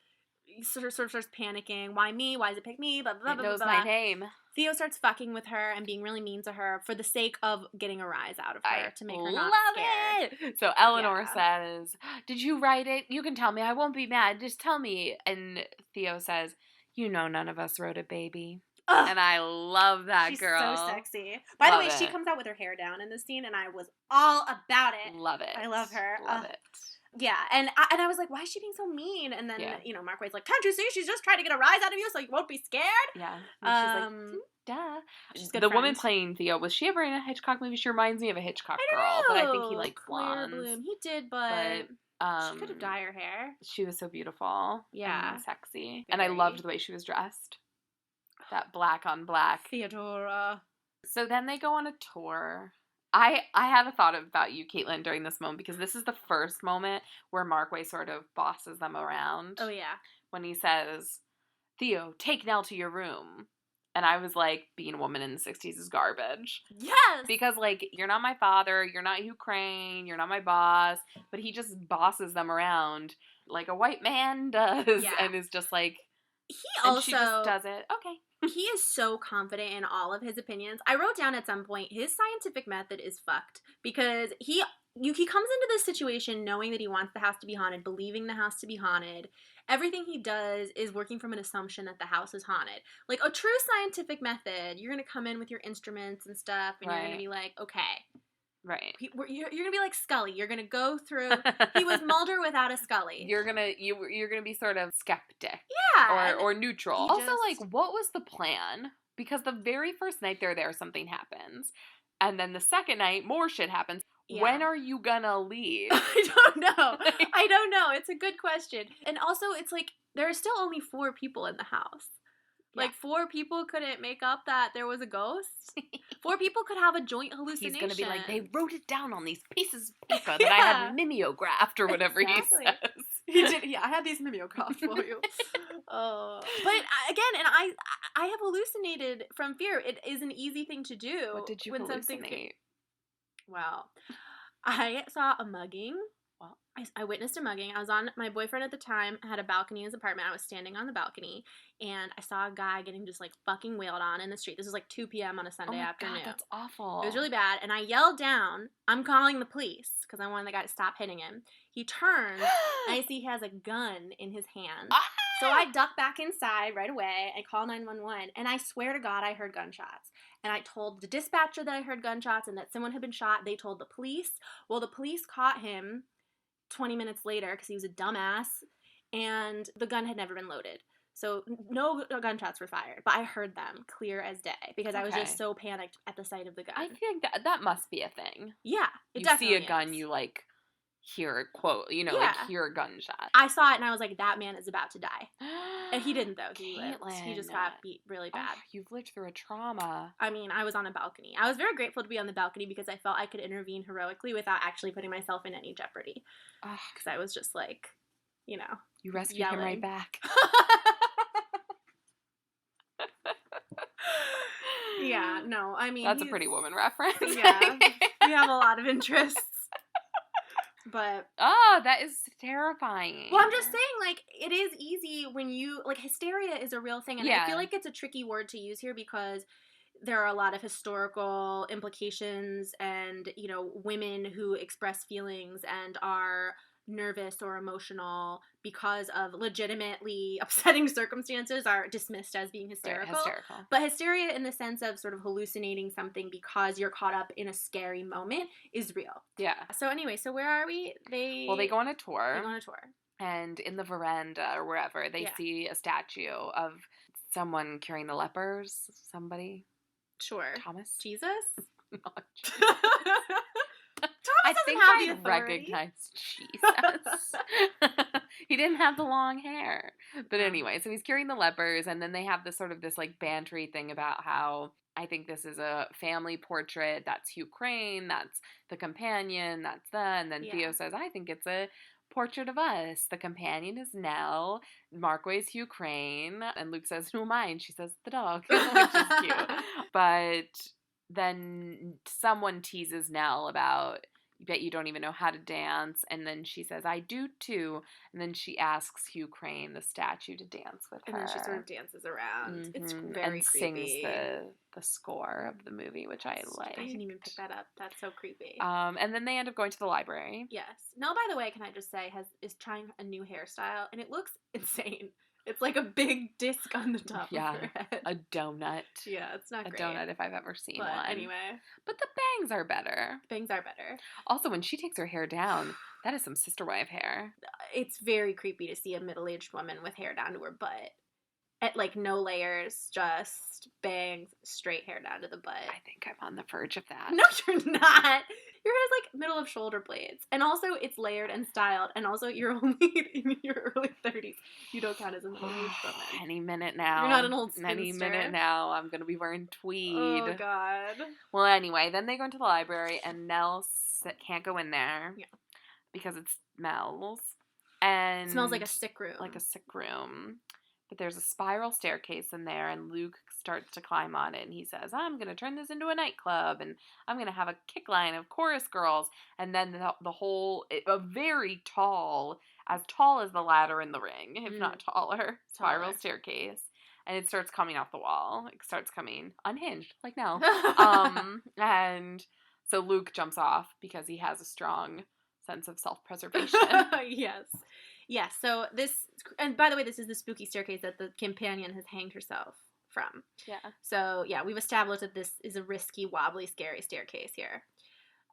Sort of starts panicking. Why me? Why does it pick me? Blah, blah, blah, it knows blah, my blah. name. Theo starts fucking with her and being really mean to her for the sake of getting a rise out of her to make her not scared. It. So Eleanor says, did you write it? You can tell me. I won't be mad. Just tell me. And Theo says, you know none of us wrote it, baby. Ugh. And I love that girl. She's so sexy. By the way, she comes out with her hair down in this scene, and I was all about it. Love it. I love her. Love it. Yeah, and I was like, why is she being so mean? And then, Markway's like, can't you see she's just trying to get a rise out of you so you won't be scared? Yeah. And she's like, duh. She's the woman playing Theo, was she ever in a Hitchcock movie? She reminds me of a Hitchcock girl, but I think he liked blondes. He did, but she could have dyed her hair. She was so beautiful. Yeah. And sexy. Very. And I loved the way she was dressed. That black on black. Theodora. So then they go on a tour. I had a thought about you, Kaitlin, during this moment, because this is the first moment where Markway sort of bosses them around. Oh, yeah. When he says, Theo, take Nell to your room. And I was like, being a woman in the 60s is garbage. Yes! Because, like, you're not my father, you're not Hugh Crane, you're not my boss, but he just bosses them around like a white man does, and is just like, she just does it. Okay. He is so confident in all of his opinions. I wrote down at some point, his scientific method is fucked because he comes into this situation knowing that he wants the house to be haunted, believing the house to be haunted. Everything he does is working from an assumption that the house is haunted. Like a true scientific method, you're going to come in with your instruments and stuff and you're going to be like, okay, Right. You're gonna be like Scully. You're gonna go through. He was Mulder without a Scully. You're gonna be sort of skeptic. Yeah. Or neutral. Also, like, what was the plan? Because the very first night they're there, something happens. And then the second night, more shit happens. Yeah. When are you gonna leave? I don't know. I don't know. It's a good question. And also, it's like, there are still only 4 people in the house. Like, 4 people couldn't make up that there was a ghost. 4 people could have a joint hallucination. He's gonna be like, they wrote it down on these pieces of paper that I had mimeographed or whatever he says. He did. Yeah, I had these mimeographed for you. But again, and I have hallucinated from fear. It is an easy thing to do. What did you hallucinate? Well, I saw a mugging. Well, I witnessed a mugging. I was on, my boyfriend at the time had a balcony in his apartment. I was standing on the balcony, and I saw a guy getting just, like, fucking wailed on in the street. This was, like, 2 p.m. on a Sunday afternoon. God, that's awful. It was really bad, and I yelled down, I'm calling the police, because I wanted the guy to stop hitting him. He turns, and I see he has a gun in his hand. So I duck back inside right away. I call 911, and I swear to God I heard gunshots. And I told the dispatcher that I heard gunshots and that someone had been shot. They told the police. Well, the police caught him 20 minutes later because he was a dumbass, and the gun had never been loaded. So no gunshots were fired, but I heard them clear as day because I was just so panicked at the sight of the gun. I think that must be a thing. Yeah, it you definitely see a gun, is. you, like, hear a quote, you know, like, hear a gunshot. I saw it, and I was like, that man is about to die. And he didn't, though. He lived. He just got beat really bad. You've lived through a trauma. I mean, I was on a balcony. I was very grateful to be on the balcony because I felt I could intervene heroically without actually putting myself in any jeopardy. Because I was just like, you know, you rescued him right back. Yeah, no, I mean, that's a Pretty Woman reference. Yeah, we have a lot of interests. But that is terrifying. Well, I'm just saying, like, it is easy when you, like, hysteria is a real thing, and I feel like it's a tricky word to use here because there are a lot of historical implications and, you know, women who express feelings and are nervous or emotional because of legitimately upsetting circumstances are dismissed as being hysterical. Right, hysterical. But hysteria in the sense of sort of hallucinating something because you're caught up in a scary moment is real. Yeah. So anyway, so where are we? They go on a tour. And in the veranda or wherever, they see a statue of someone curing the lepers. Somebody. Sure. Thomas? Jesus? Not Jesus. I think I recognized Jesus. He didn't have the long hair. But anyway, so he's curing the lepers, and then they have this sort of like bantery thing about how I think this is a family portrait. That's Hugh Crane. That's the companion. That's and then Theo says, I think it's a portrait of us. The companion is Nell. Markway's Hugh Crane. And Luke says, who am I? And she says, the dog, which is cute. But then someone teases Nell about, bet you don't even know how to dance. And then she says, I do too. And then she asks Hugh Crane, the statue, to dance with her. And then she sort of dances around. Mm-hmm. It's very and creepy. Sings the score of the movie, which I like. I didn't even pick that up. That's so creepy. And then they end up going to the library. Yes. Nell, by the way, can I just say, is trying a new hairstyle, and it looks insane. It's like a big disc on the top of her head. A donut. Yeah, it's not great. A donut if I've ever seen one. Anyway. But the bangs are better. Bangs are better. Also, when she takes her hair down, that is some sister wife hair. It's very creepy to see a middle-aged woman with hair down to her butt. At, like, no layers, just bangs, straight hair down to the butt. I think I'm on the verge of that. No, you're not. Your hair's like middle of shoulder blades. And also, it's layered and styled. And also, you're only in your early 30s. You don't count as a middle-aged woman. Any minute now. You're not an old spinster. Any minute now, I'm going to be wearing tweed. Oh, God. Well, anyway, then they go into the library, and Nell can't go in there. Yeah. Because it smells. And it smells like a sick room. Like a sick room. But there's a spiral staircase in there, and Luke starts to climb on it, and he says, I'm going to turn this into a nightclub, and I'm going to have a kick line of chorus girls, and then the whole, a very tall as the ladder in the ring, if not taller, spiral staircase, and it starts coming off the wall. It starts coming unhinged, like Nell. And so Luke jumps off because he has a strong sense of self-preservation. Yes. Yeah, so this, and by the way, this is the spooky staircase that the companion has hanged herself from. Yeah. So, yeah, we've established that this is a risky, wobbly, scary staircase here.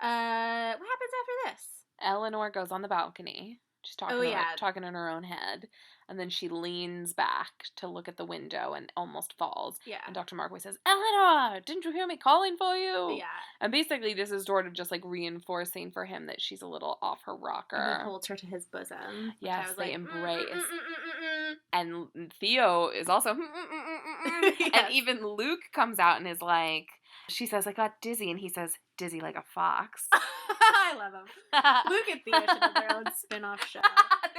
What happens after this? Eleanor goes on the balcony. She's talking in her own head. And then she leans back to look at the window and almost falls. Yeah. And Dr. Markway says, Eleanor, didn't you hear me calling for you? Yeah. And basically this is sort of just like reinforcing for him that she's a little off her rocker. And he holds her to his bosom. Yes, they embrace. And And Theo is also yes. And even Luke comes out and is like, she says, I got dizzy. And he says, dizzy like a fox. I love him. Luke and Theo should have their own spin-off show.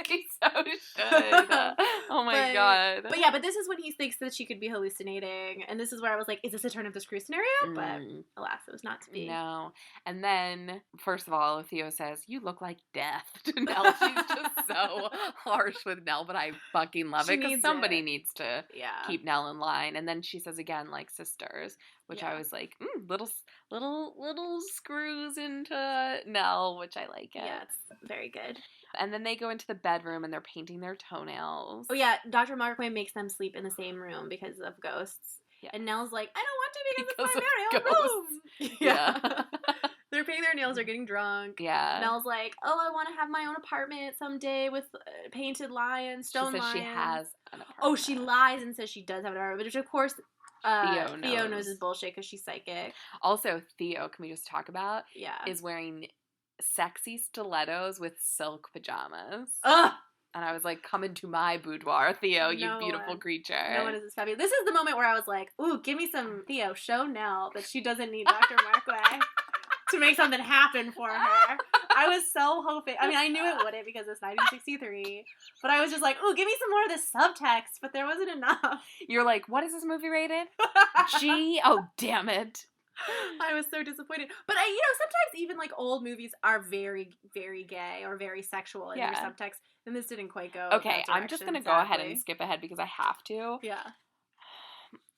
They so should. Oh my god. But this is when he thinks that she could be hallucinating. And this is where I was like, is this a turn of the screw scenario? But alas, it was not to be. No. And then, first of all, Theo says, you look like death to Nell. She's just so harsh with Nell, but I fucking love it because somebody needs to keep Nell in line. And then she says again, like sisters, which I was like, little screws into Nell, which I like it. Yeah, it's very good. And then they go into the bedroom and they're painting their toenails. Oh yeah, Dr. Markway makes them sleep in the same room because of ghosts. Yeah. And Nell's like, I don't want to because it's my very own room. Yeah. They're painting their nails, they're getting drunk. Yeah. Nell's like, oh, I want to have my own apartment someday with painted lions, stone lions. She says she has an apartment. Oh, she lies and says she does have an apartment, which of course Theo knows is bullshit because she's psychic. Also, Theo, can we just talk about? Yeah. Is wearing sexy stilettos with silk pajamas. Ugh! And I was like, come into my boudoir, Theo, you beautiful creature. No one is as fabulous. This is the moment where I was like, ooh, give me some Theo. Show Nell that she doesn't need Dr. Markway to make something happen for her. I was so hoping. I mean, I knew it wouldn't because it's 1963. But I was just like, ooh, give me some more of this subtext. But there wasn't enough. You're like, what is this movie rated? G? Oh, damn it. I was so disappointed. But, sometimes even, like, old movies are very, very gay or very sexual in their subtext. And this didn't quite go Okay, I'm just going to go ahead and skip ahead because I have to. Yeah.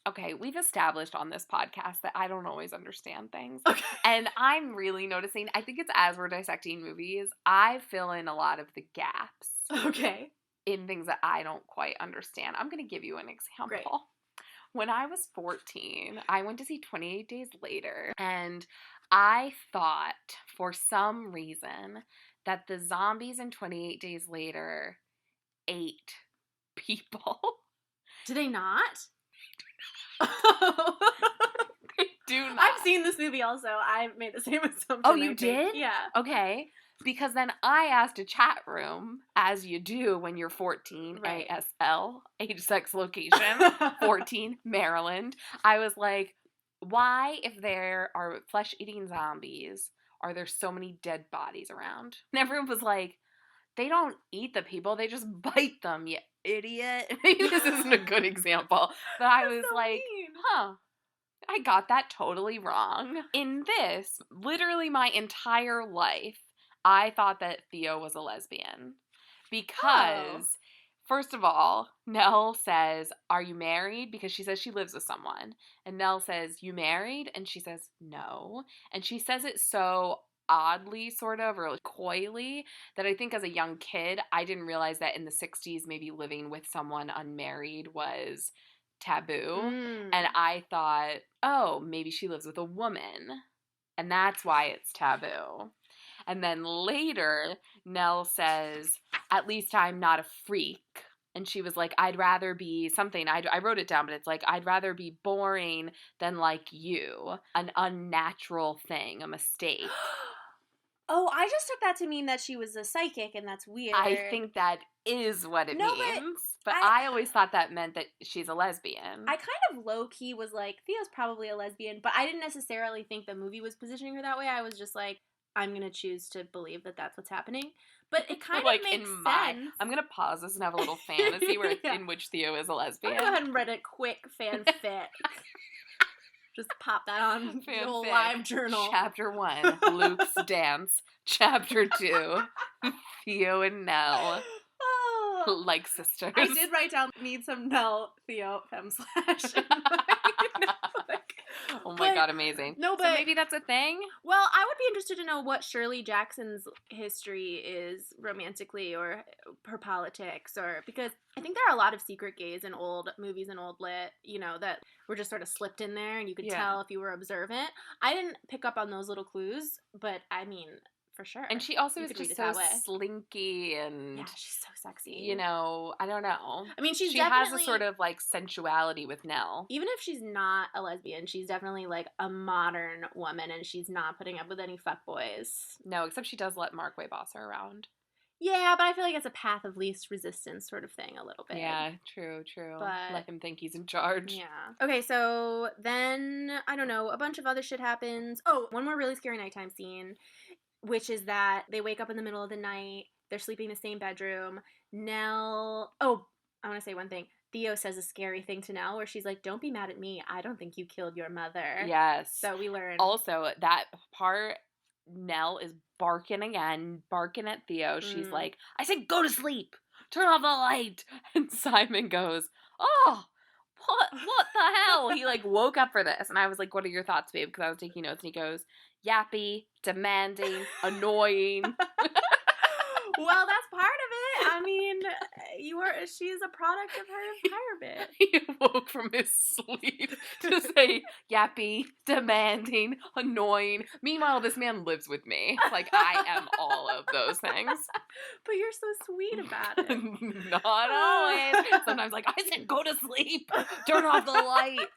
Okay, we've established on this podcast that I don't always understand things. Okay. And I'm really noticing, I think it's as we're dissecting movies, I fill in a lot of the gaps. Okay. In things that I don't quite understand. I'm going to give you an example. Great. When I was 14, I went to see 28 Days Later, and I thought, for some reason, that the zombies in 28 Days Later ate people. Do they not? They do not. I've seen this movie also. I made the same assumption. Oh, you did? Yeah. Okay. Because then I asked a chat room, as you do when you're 14, right. ASL, age, sex, location, 14, Maryland. I was like, why, if there are flesh-eating zombies, are there so many dead bodies around? And everyone was like, they don't eat the people, they just bite them, you idiot. Maybe this isn't a good example. But I was so like, I got that totally wrong. In this, literally my entire life, I thought that Theo was a lesbian because, first of all, Nell says, are you married? Because she says she lives with someone. And Nell says, you married? And she says, no. And she says it so oddly, sort of, or coyly, that I think as a young kid, I didn't realize that in the 60s, maybe living with someone unmarried was taboo. And I thought, oh, maybe she lives with a woman. And that's why it's taboo. And then later, Nell says, at least I'm not a freak. And she was like, I'd rather be something. I wrote it down, but it's like, I'd rather be boring than like you. An unnatural thing, a mistake. Oh, I just took that to mean that she was a psychic, and that's weird. I think that is what it means. But I always thought that meant that she's a lesbian. I kind of low-key was like, Theo's probably a lesbian, but I didn't necessarily think the movie was positioning her that way. I was just like, I'm going to choose to believe that that's what's happening. But it kind of makes sense. I'm going to pause this and have a little fantasy in which Theo is a lesbian. I'll go ahead and read a quick fanfic. Just pop that on the whole live journal. Chapter 1, Luke's dance. Chapter 2, Theo and Nell. Like sisters. I did write down, need some Nell, Theo, femme slash. Oh my God, amazing. No, but... So maybe that's a thing? Well, I would be interested to know what Shirley Jackson's history is romantically or her politics, or because I think there are a lot of secret gays in old movies and old lit, you know, that were just sort of slipped in there and you could tell if you were observant. I didn't pick up on those little clues, but I mean... For sure. And she also is just so slinky and... Yeah, she's so sexy. You know, I don't know. I mean, she has a sort of, like, sensuality with Nell. Even if she's not a lesbian, she's definitely, like, a modern woman, and she's not putting up with any fuckboys. No, except she does let Markway boss her around. Yeah, but I feel like it's a path of least resistance sort of thing a little bit. Yeah, true. But, let him think he's in charge. Yeah. Okay, so then, I don't know, a bunch of other shit happens. Oh, one more really scary nighttime scene, which is that they wake up in the middle of the night. They're sleeping in the same bedroom. Nell... Oh, I want to say one thing. Theo says a scary thing to Nell where she's like, don't be mad at me. I don't think you killed your mother. Yes. So we learn. Also, that part, Nell is barking at Theo. She's like, I said go to sleep. Turn off the light. And Simon goes, oh, what the hell? He, like, woke up for this. And I was like, what are your thoughts, babe? Because I was taking notes. And he goes, yappy, demanding, annoying. Well, that's part of it. I mean, she's a product of her environment. He woke from his sleep to say yappy, demanding, annoying. Meanwhile, this man lives with me. Like, I am all of those things. But you're so sweet about it. Not always. Sometimes, like, I said go to sleep. Turn off the light.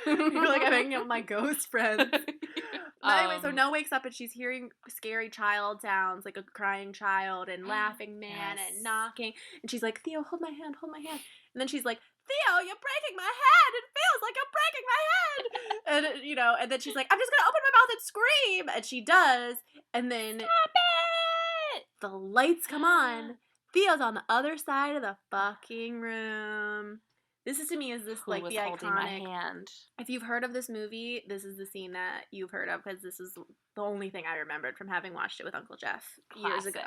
You're like, I'm hanging out with my ghost friends. Anyway, so Nell wakes up and she's hearing scary child sounds, like a crying child and laughing man and knocking. And she's like, Theo, hold my hand. And then she's like, Theo, you're breaking my hand. It feels like you're breaking my hand. And, you know, and then she's like, I'm just going to open my mouth and scream. And she does. And then stop it! The lights come on. Theo's on the other side of the fucking room. This is, to me, is this, like, the iconic... my hand? If you've heard of this movie, this is the scene that you've heard of, because this is the only thing I remembered from having watched it with Uncle Jeff years ago.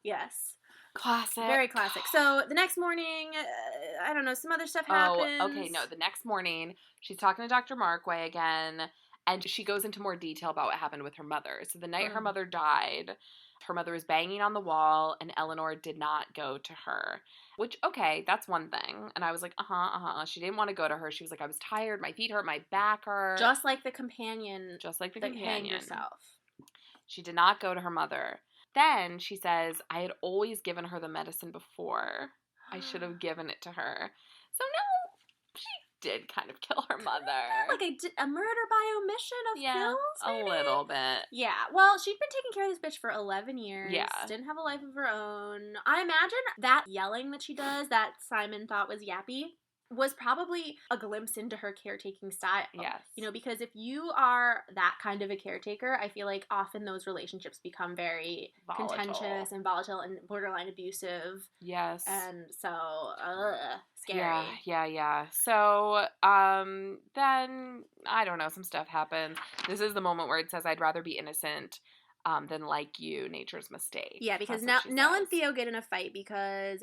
Yes. Classic. Very classic. So, the next morning, I don't know, some other stuff happens. Oh, okay, no, the next morning, she's talking to Dr. Markway again, and she goes into more detail about what happened with her mother. So, the night her mother died... Her mother was banging on the wall, and Eleanor did not go to her. Which, okay, that's one thing. And I was like, She didn't want to go to her. She was like, I was tired, my feet hurt, my back hurt. Just like the companion. Hanged herself. She did not go to her mother. Then she says, I had always given her the medicine before. I should have given it to her. So no, she did kind of kill her mother. Like a murder by omission of pills, maybe? A little bit. Yeah. Well, she'd been taking care of this bitch for 11 years. Yeah. Didn't have a life of her own. I imagine that yelling that she does, that Simon thought was yappy, was probably a glimpse into her caretaking style. Yes. You know, because if you are that kind of a caretaker, I feel like often those relationships become very contentious and volatile and borderline abusive. Yes. And so, scary. Yeah. So, then, I don't know, some stuff happens. This is the moment where it says, I'd rather be innocent than like you, nature's mistake. Yeah, because Nell and Theo get in a fight because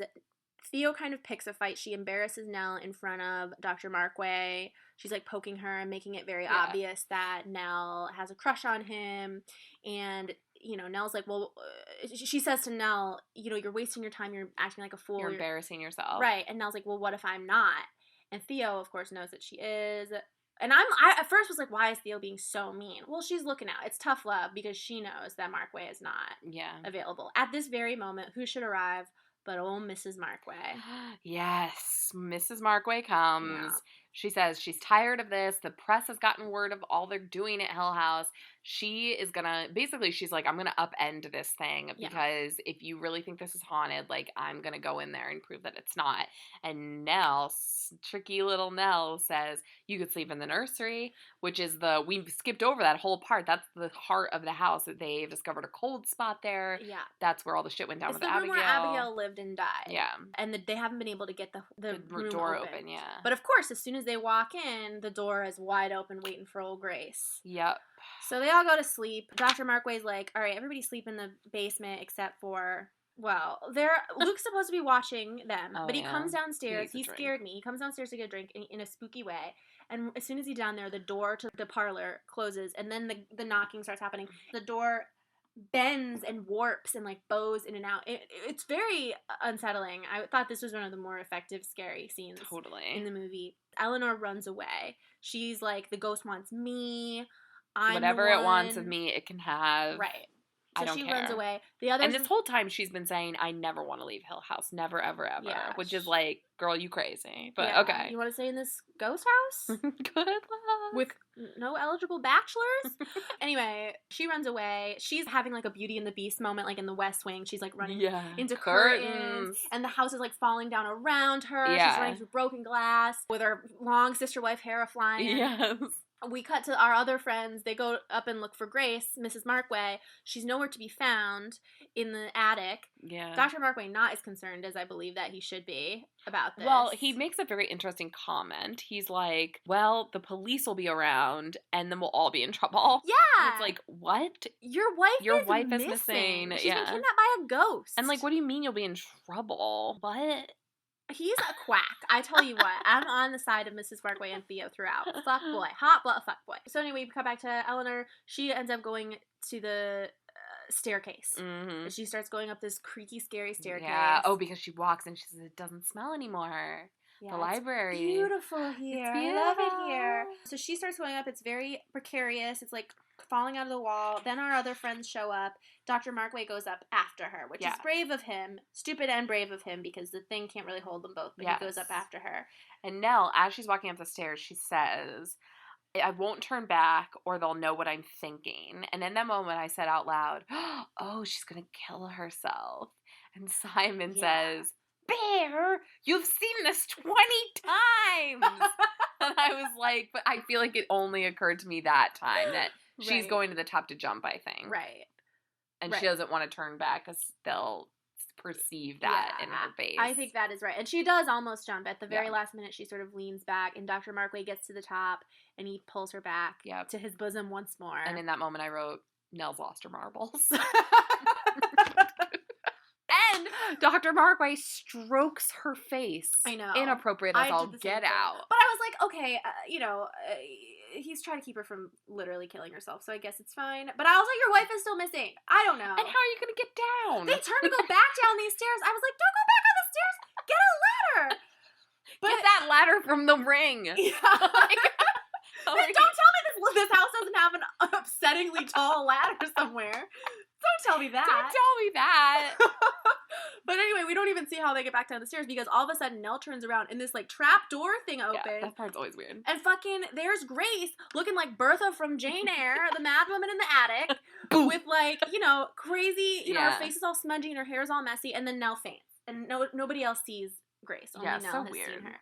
Theo kind of picks a fight. She embarrasses Nell in front of Dr. Markway. She's like poking her and making it very obvious that Nell has a crush on him. And, you know, Nell's like, well, she says to Nell, you know, you're wasting your time. You're acting like a fool. You're embarrassing yourself. Right. And Nell's like, well, what if I'm not? And Theo, of course, knows that she is. And I at first was like, why is Theo being so mean? Well, she's looking out. It's tough love because she knows that Markway is not available. At this very moment, who should arrive but old Mrs. Markway? Yes, Mrs. Markway comes. Yeah. She says she's tired of this. The press has gotten word of all they're doing at Hill House. She is gonna, basically she's like, I'm gonna upend this thing because if you really think this is haunted, like, I'm gonna go in there and prove that it's not. And Nell, tricky little Nell, says you could sleep in the nursery, which is we skipped over that whole part. That's the heart of the house, that they've discovered a cold spot there. Yeah. That's where all the shit went down with Abigail. It's the room where Abigail lived and died. Yeah. And they haven't been able to get the room door open. Yeah. But of course, as soon as they walk in, the door is wide open waiting for old Grace. Yep. So they all go to sleep. Dr. Markway's like, all right, everybody sleep in the basement except for Well, Luke's supposed to be watching them, but he comes downstairs. He scared me. He comes downstairs to get a drink in a spooky way. And as soon as he's down there, the door to the parlor closes, and then the knocking starts happening. The door bends and warps and like bows in and out. It's very unsettling. I thought this was one of the more effective scary scenes in the movie. Eleanor runs away. She's like, the ghost wants me. Whatever it wants of me, it can have. Right. So she runs away. And this whole time she's been saying, I never want to leave Hill House. Never, ever, ever. Yeah, which is like, girl, you crazy. But okay. You want to stay in this ghost house? Good luck. With no eligible bachelors? Anyway, she runs away. She's having like a Beauty and the Beast moment, like in the West Wing. She's like running into curtains. And the house is like falling down around her. She's running through broken glass with her long sister wife hair flying. Yes. We cut to our other friends. They go up and look for Grace, Mrs. Markway. She's nowhere to be found in the attic. Yeah. Dr. Markway not as concerned as I believe that he should be about this. Well, he makes a very interesting comment. He's like, well, the police will be around and then we'll all be in trouble. Yeah. And it's like, what? Your wife is missing. She's been kidnapped by a ghost. And like, what do you mean you'll be in trouble? What? He's a quack. I tell you what, I'm on the side of Mrs. Markway and Theo throughout. Fuck boy. Hot fuck boy. So anyway, we come back to Eleanor. She ends up going to the staircase. Mm-hmm. She starts going up this creaky, scary staircase. Yeah. Oh, because she walks and she says it doesn't smell anymore. Yeah, the library. It's beautiful here. It's beautiful. I love it here. So she starts going up. It's very precarious. It's like falling out of the wall. Then our other friends show up. Dr. Markway goes up after her, which is brave of him. Stupid and brave of him because the thing can't really hold them both, but he goes up after her. And Nell, as she's walking up the stairs, she says, I won't turn back or they'll know what I'm thinking. And in that moment, I said out loud, oh, she's going to kill herself. And Simon says, Bear, you've seen this 20 times. And I was like, but I feel like it only occurred to me that time that she's going to the top to jump, I think. Right. And she doesn't want to turn back because they'll perceive that in her face. I think that is right. And she does almost jump. At the very last minute, she sort of leans back, and Dr. Markway gets to the top, and he pulls her back to his bosom once more. And in that moment, I wrote, Nell's lost her marbles. And Dr. Markway strokes her face. I know. Inappropriate as all get out. But I was like, okay, he's trying to keep her from literally killing herself, so I guess it's fine. But I was like, your wife is still missing. I don't know. And how are you going to get down? They turn to go back down these stairs. I was like, don't go back on the stairs. Get a ladder. But get that ladder from the ring. Yeah. Don't tell me this house doesn't have an upsettingly tall ladder somewhere. Don't tell me that. Don't tell me that. But anyway, we don't even see how they get back down the stairs because all of a sudden Nell turns around and this like trap door thing opens. Yeah, that part's always weird. And fucking there's Grace looking like Bertha from Jane Eyre, the mad woman in the attic, with like, crazy, her face is all smudgy and her hair's all messy, and then Nell faints. And nobody else sees Grace. Only Nell has seen her.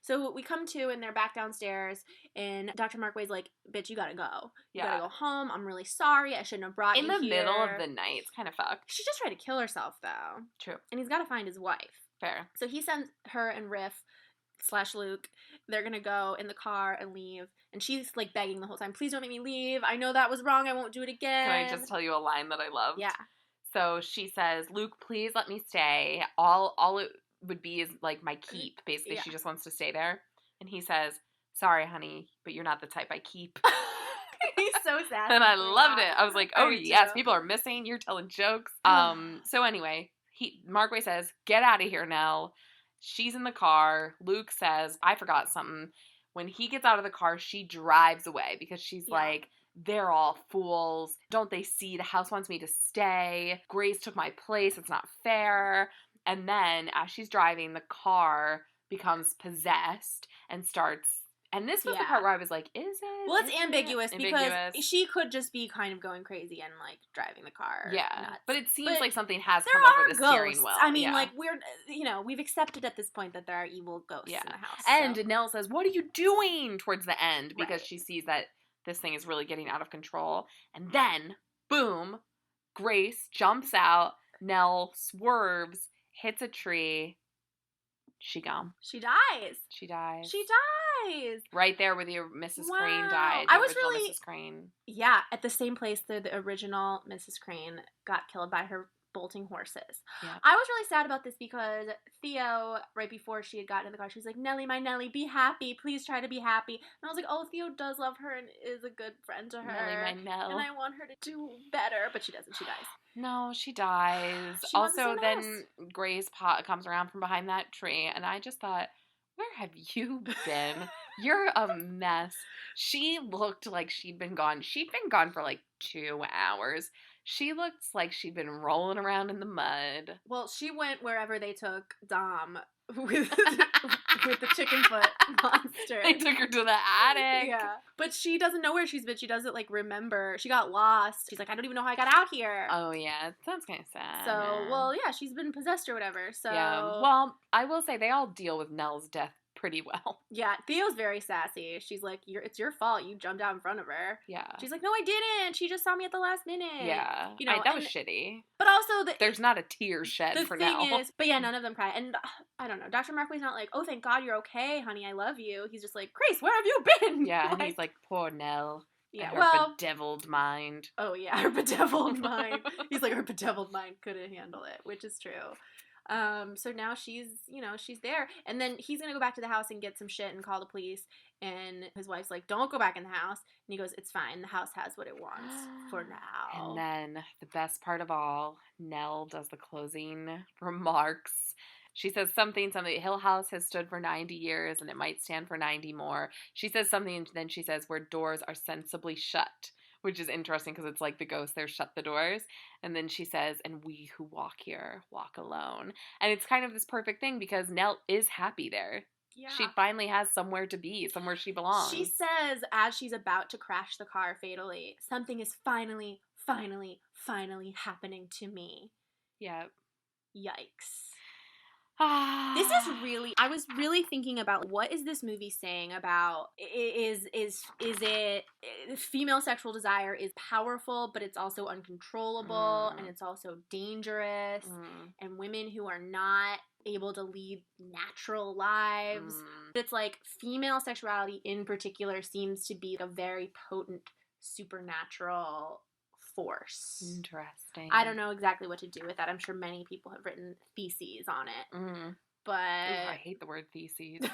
So we come to, and they're back downstairs, and Dr. Markway's like, bitch, you gotta go. You gotta go home. I'm really sorry. I shouldn't have brought you here. In the middle of the night. It's kind of fucked. She just tried to kill herself, though. True. And he's gotta find his wife. Fair. So he sends her and Riff / Luke. They're gonna go in the car and leave. And she's, like, begging the whole time, please don't make me leave. I know that was wrong. I won't do it again. Can I just tell you a line that I loved? Yeah. So she says, Luke, please let me stay. All it would be is, like, my keep. Basically, she just wants to stay there. And he says, sorry, honey, but you're not the type I keep. He's so sad. And I loved it. I was like, oh, yes, people are missing. You're telling jokes. So anyway, Markway says, get out of here, Nell. She's in the car. Luke says, I forgot something. When he gets out of the car, she drives away because she's like, they're all fools. Don't they see the house wants me to stay? Grace took my place. It's not fair. And then as she's driving, the car becomes possessed and starts, and this was the part where I was like, is it? Well, it's ambiguous because she could just be kind of going crazy and like driving the car. Yeah. Nuts. But it seems like something has come over the steering wheel. I mean, like we've accepted at this point that there are evil ghosts in the house. And Nell says, what are you doing towards the end? Because she sees that this thing is really getting out of control. And then, boom, Grace jumps out, Nell swerves, hits a tree. She gone. She dies. She dies. She dies. Right there where the Mrs. Crane died. I was really Mrs. Crane. Yeah, at the same place that the original Mrs. Crane got killed by her bolting horses. Yeah. I was really sad about this because Theo, right before she had gotten in the car, she was like, Nellie, my Nellie, be happy. Please try to be happy. And I was like, oh, Theo does love her and is a good friend to her. Nellie, my Nell. And I want her to do better, but she doesn't. She dies. No, she dies. She Also, then Gray's pot comes around from behind that tree, and I just thought, where have you been? You're a mess. She looked like she'd been gone. She'd been gone for like 2 hours. She looks like she'd been rolling around in the mud. Well, she went wherever they took Dom with the chicken foot monster. They took her to the attic. Yeah. But she doesn't know where she's been. She doesn't, like, remember. She got lost. She's like, I don't even know how I got out here. Oh, yeah. It sounds kind of sad. So, well, yeah, she's been possessed or whatever. So, yeah. Well, I will say they all deal with Nell's death pretty well. Yeah, Theo's very sassy. She's like, it's your fault. You jumped out in front of her. Yeah. She's like, no, I didn't. She just saw me at the last minute. Yeah. You know, that was shitty. But also, there's not a tear shed for Nell. The thing is, but yeah, none of them cry. And I don't know. Dr. Markway's not like, oh, thank God you're okay, honey. I love you. He's just like, Grace, where have you been? Yeah, and he's like, poor Nell. Yeah, and her bedeviled mind. Oh, yeah, her bedeviled mind. He's like, her bedeviled mind couldn't handle it, which is true. So now she's there. And then he's going to go back to the house and get some shit and call the police. And his wife's like, don't go back in the house. And he goes, it's fine. The house has what it wants for now. And then the best part of all, Nell does the closing remarks. She says something, Hill House has stood for 90 years and it might stand for 90 more. She says something and then she says, where doors are sensibly shut. Which is interesting because it's like the ghosts there shut the doors. And then she says, and we who walk here walk alone. And it's kind of this perfect thing because Nell is happy there. Yeah. She finally has somewhere to be, somewhere she belongs. She says, as she's about to crash the car fatally, something is finally happening to me. Yep. Yikes. This is really, I was really thinking about what is this movie saying about, is it, female sexual desire is powerful, but it's also uncontrollable, and it's also dangerous, and women who are not able to lead natural lives. It's like female sexuality in particular seems to be a very potent supernatural force. Interesting. I don't know exactly what to do with that. I'm sure many people have written theses on it. But I hate the word theses.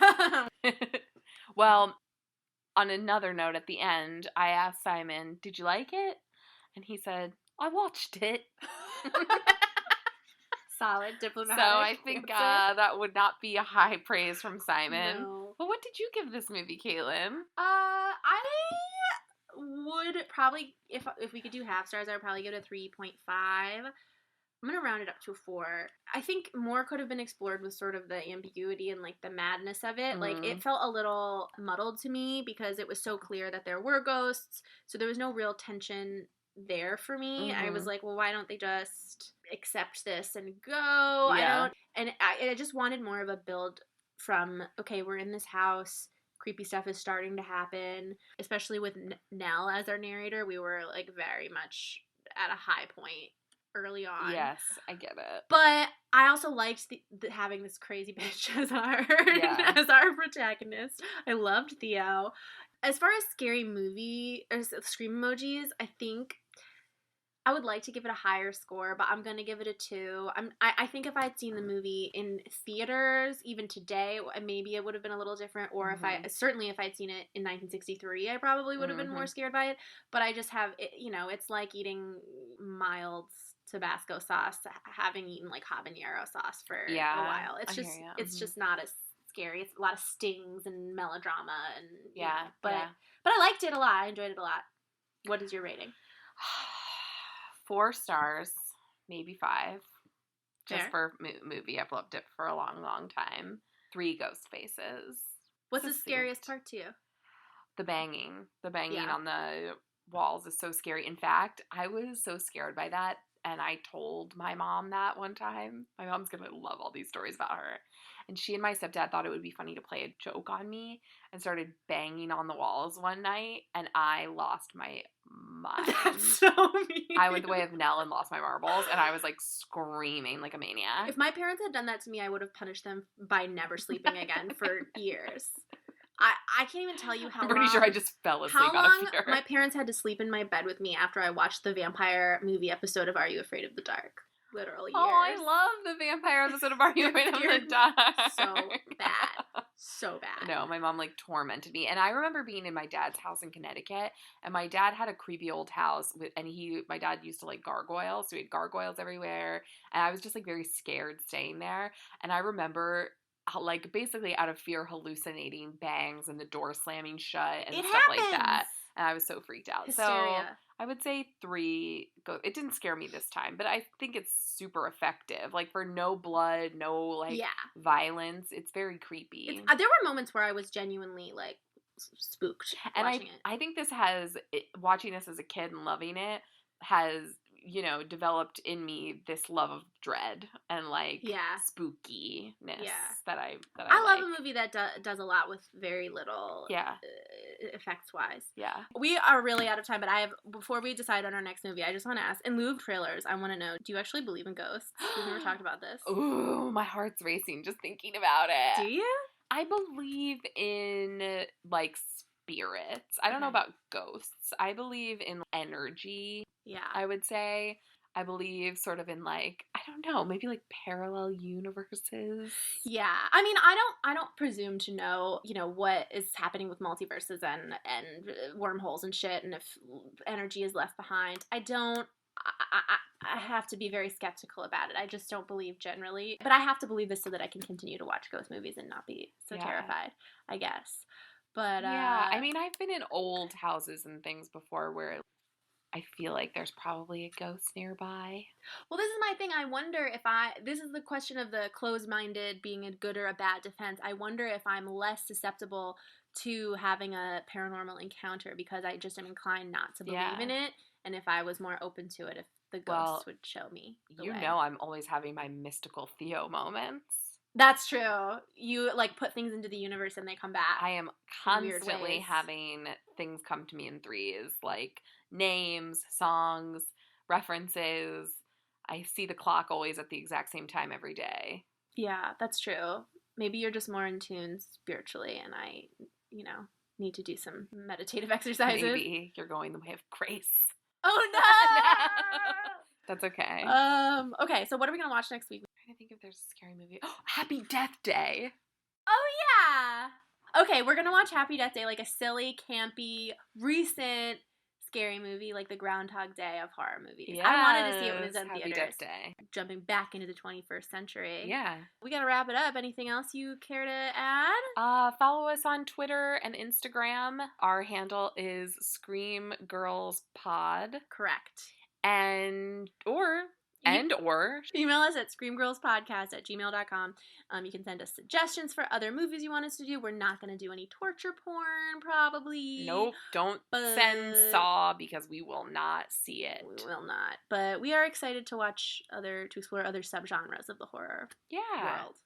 Well, on another note at the end, I asked Simon, did you like it? And he said, I watched it. Solid diplomatic. So I think that would not be a high praise from Simon. No. Well, what did you give this movie, Caitlin? I would probably, if we could do half stars, I would probably give it a 3.5. I'm going to round it up to a 4. I think more could have been explored with sort of the ambiguity and, like, the madness of it. Like, it felt a little muddled to me because it was so clear that there were ghosts, so there was no real tension there for me. I was like, well, why don't they just accept this and go? Yeah. I just wanted more of a build from, okay, we're in this house, creepy stuff is starting to happen, especially with Nell as our narrator. We were, like, very much at a high point early on. Yes, I get it. But I also liked having this crazy bitch as our protagonist. I loved Theo. As far as scary movie or scream emojis, I think I would like to give it a higher score, but I'm gonna give it a 2. I think if I had seen the movie in theaters, even today, maybe it would have been a little different. Or if I'd seen it in 1963, I probably would have been more scared by it. But I just have, it's like eating mild Tabasco sauce, having eaten like habanero sauce for a while. It's just not as scary. It's a lot of stings and melodrama and but I liked it a lot. I enjoyed it a lot. What is your rating? 4 stars, maybe 5. Just Fair. for movie. I've loved it for a long, long time. 3 ghost faces. What's the scariest part to you? The banging. The banging on the walls is so scary. In fact, I was so scared by that, and I told my mom that one time. My mom's going to love all these stories about her. And she and my stepdad thought it would be funny to play a joke on me and started banging on the walls one night, and I lost my mind. That's so mean. I went the way of Nell and lost my marbles, and I was like screaming like a maniac. If my parents had done that to me, I would have punished them by never sleeping again for years. I can't even tell you how long. I'm pretty sure I just fell asleep out of fear. My parents had to sleep in my bed with me after I watched the vampire movie episode of Are You Afraid of the Dark? literal years. Oh, I love the vampire episode of Are You Afraid of the Dark? So bad. So bad. No, my mom, like, tormented me. And I remember being in my dad's house in Connecticut, and my dad had a creepy old house, and my dad used to, like, gargoyle, so we had gargoyles everywhere, and I was just, like, very scared staying there. And I remember, like, basically out of fear, hallucinating bangs and the door slamming shut and stuff like that. And I was so freaked out. Hysteria. So I would say 3. It didn't scare me this time, but I think it's super effective. Like, for no blood, no, like, violence. It's very creepy. There were moments where I was genuinely, like, spooked watching it. I think this watching this as a kid and loving it has, you know, developed in me this love of dread and, like, spookiness that I love a movie that does a lot with very little effects wise. Yeah. We are really out of time, but before we decide on our next movie, I just want to ask, in lieu of trailers, I want to know, do you actually believe in ghosts? We've never talked about this. Ooh, my heart's racing just thinking about it. Do you? I believe in, like, spirits. I don't know about ghosts. I believe in energy. Yeah. I would say. I believe sort of in, like, I don't know, maybe, like, parallel universes. Yeah. I mean, I don't presume to know, you know, what is happening with multiverses and wormholes and shit, and if energy is left behind. I have to be very skeptical about it. I just don't believe generally. But I have to believe this so that I can continue to watch ghost movies and not be so terrified, I guess. But, yeah, I mean, I've been in old houses and things before where I feel like there's probably a ghost nearby. Well, this is my thing. I wonder if this is the question of the closed-minded being a good or a bad defense. I wonder if I'm less susceptible to having a paranormal encounter because I just am inclined not to believe in it, and if I was more open to it, if the ghosts would show me the way. Know I'm always having my mystical Theo moments. That's true. You, like, put things into the universe and they come back. I am constantly having things come to me in threes, like names, songs, references. I see the clock always at the exact same time every day. Yeah, that's true. Maybe you're just more in tune spiritually, and I, you know, need to do some meditative exercises. Maybe you're going the way of grace. Oh, no! That's okay. Okay, so what are we going to watch next week? I'm trying to think if there's a scary movie. Oh, Happy Death Day. Oh, yeah! Okay, we're going to watch Happy Death Day, like a silly, campy, recent, scary movie, like the Groundhog Day of horror movies. Yes, I wanted to see it when it was in Happy theaters. Death Day. Jumping back into the 21st century. Yeah. We got to wrap it up. Anything else you care to add? Follow us on Twitter and Instagram. Our handle is Scream Girls Pod. Correct. Or email us at screamgirlspodcast@gmail.com. You can send us suggestions for other movies you want us to do. We're not going to do any torture porn, probably. Nope, don't send Saw because we will not see it. We will not. But we are excited to explore other subgenres of the horror world.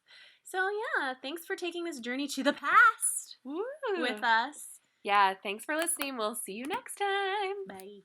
So yeah, thanks for taking this journey to the past with us. Yeah, thanks for listening. We'll see you next time. Bye.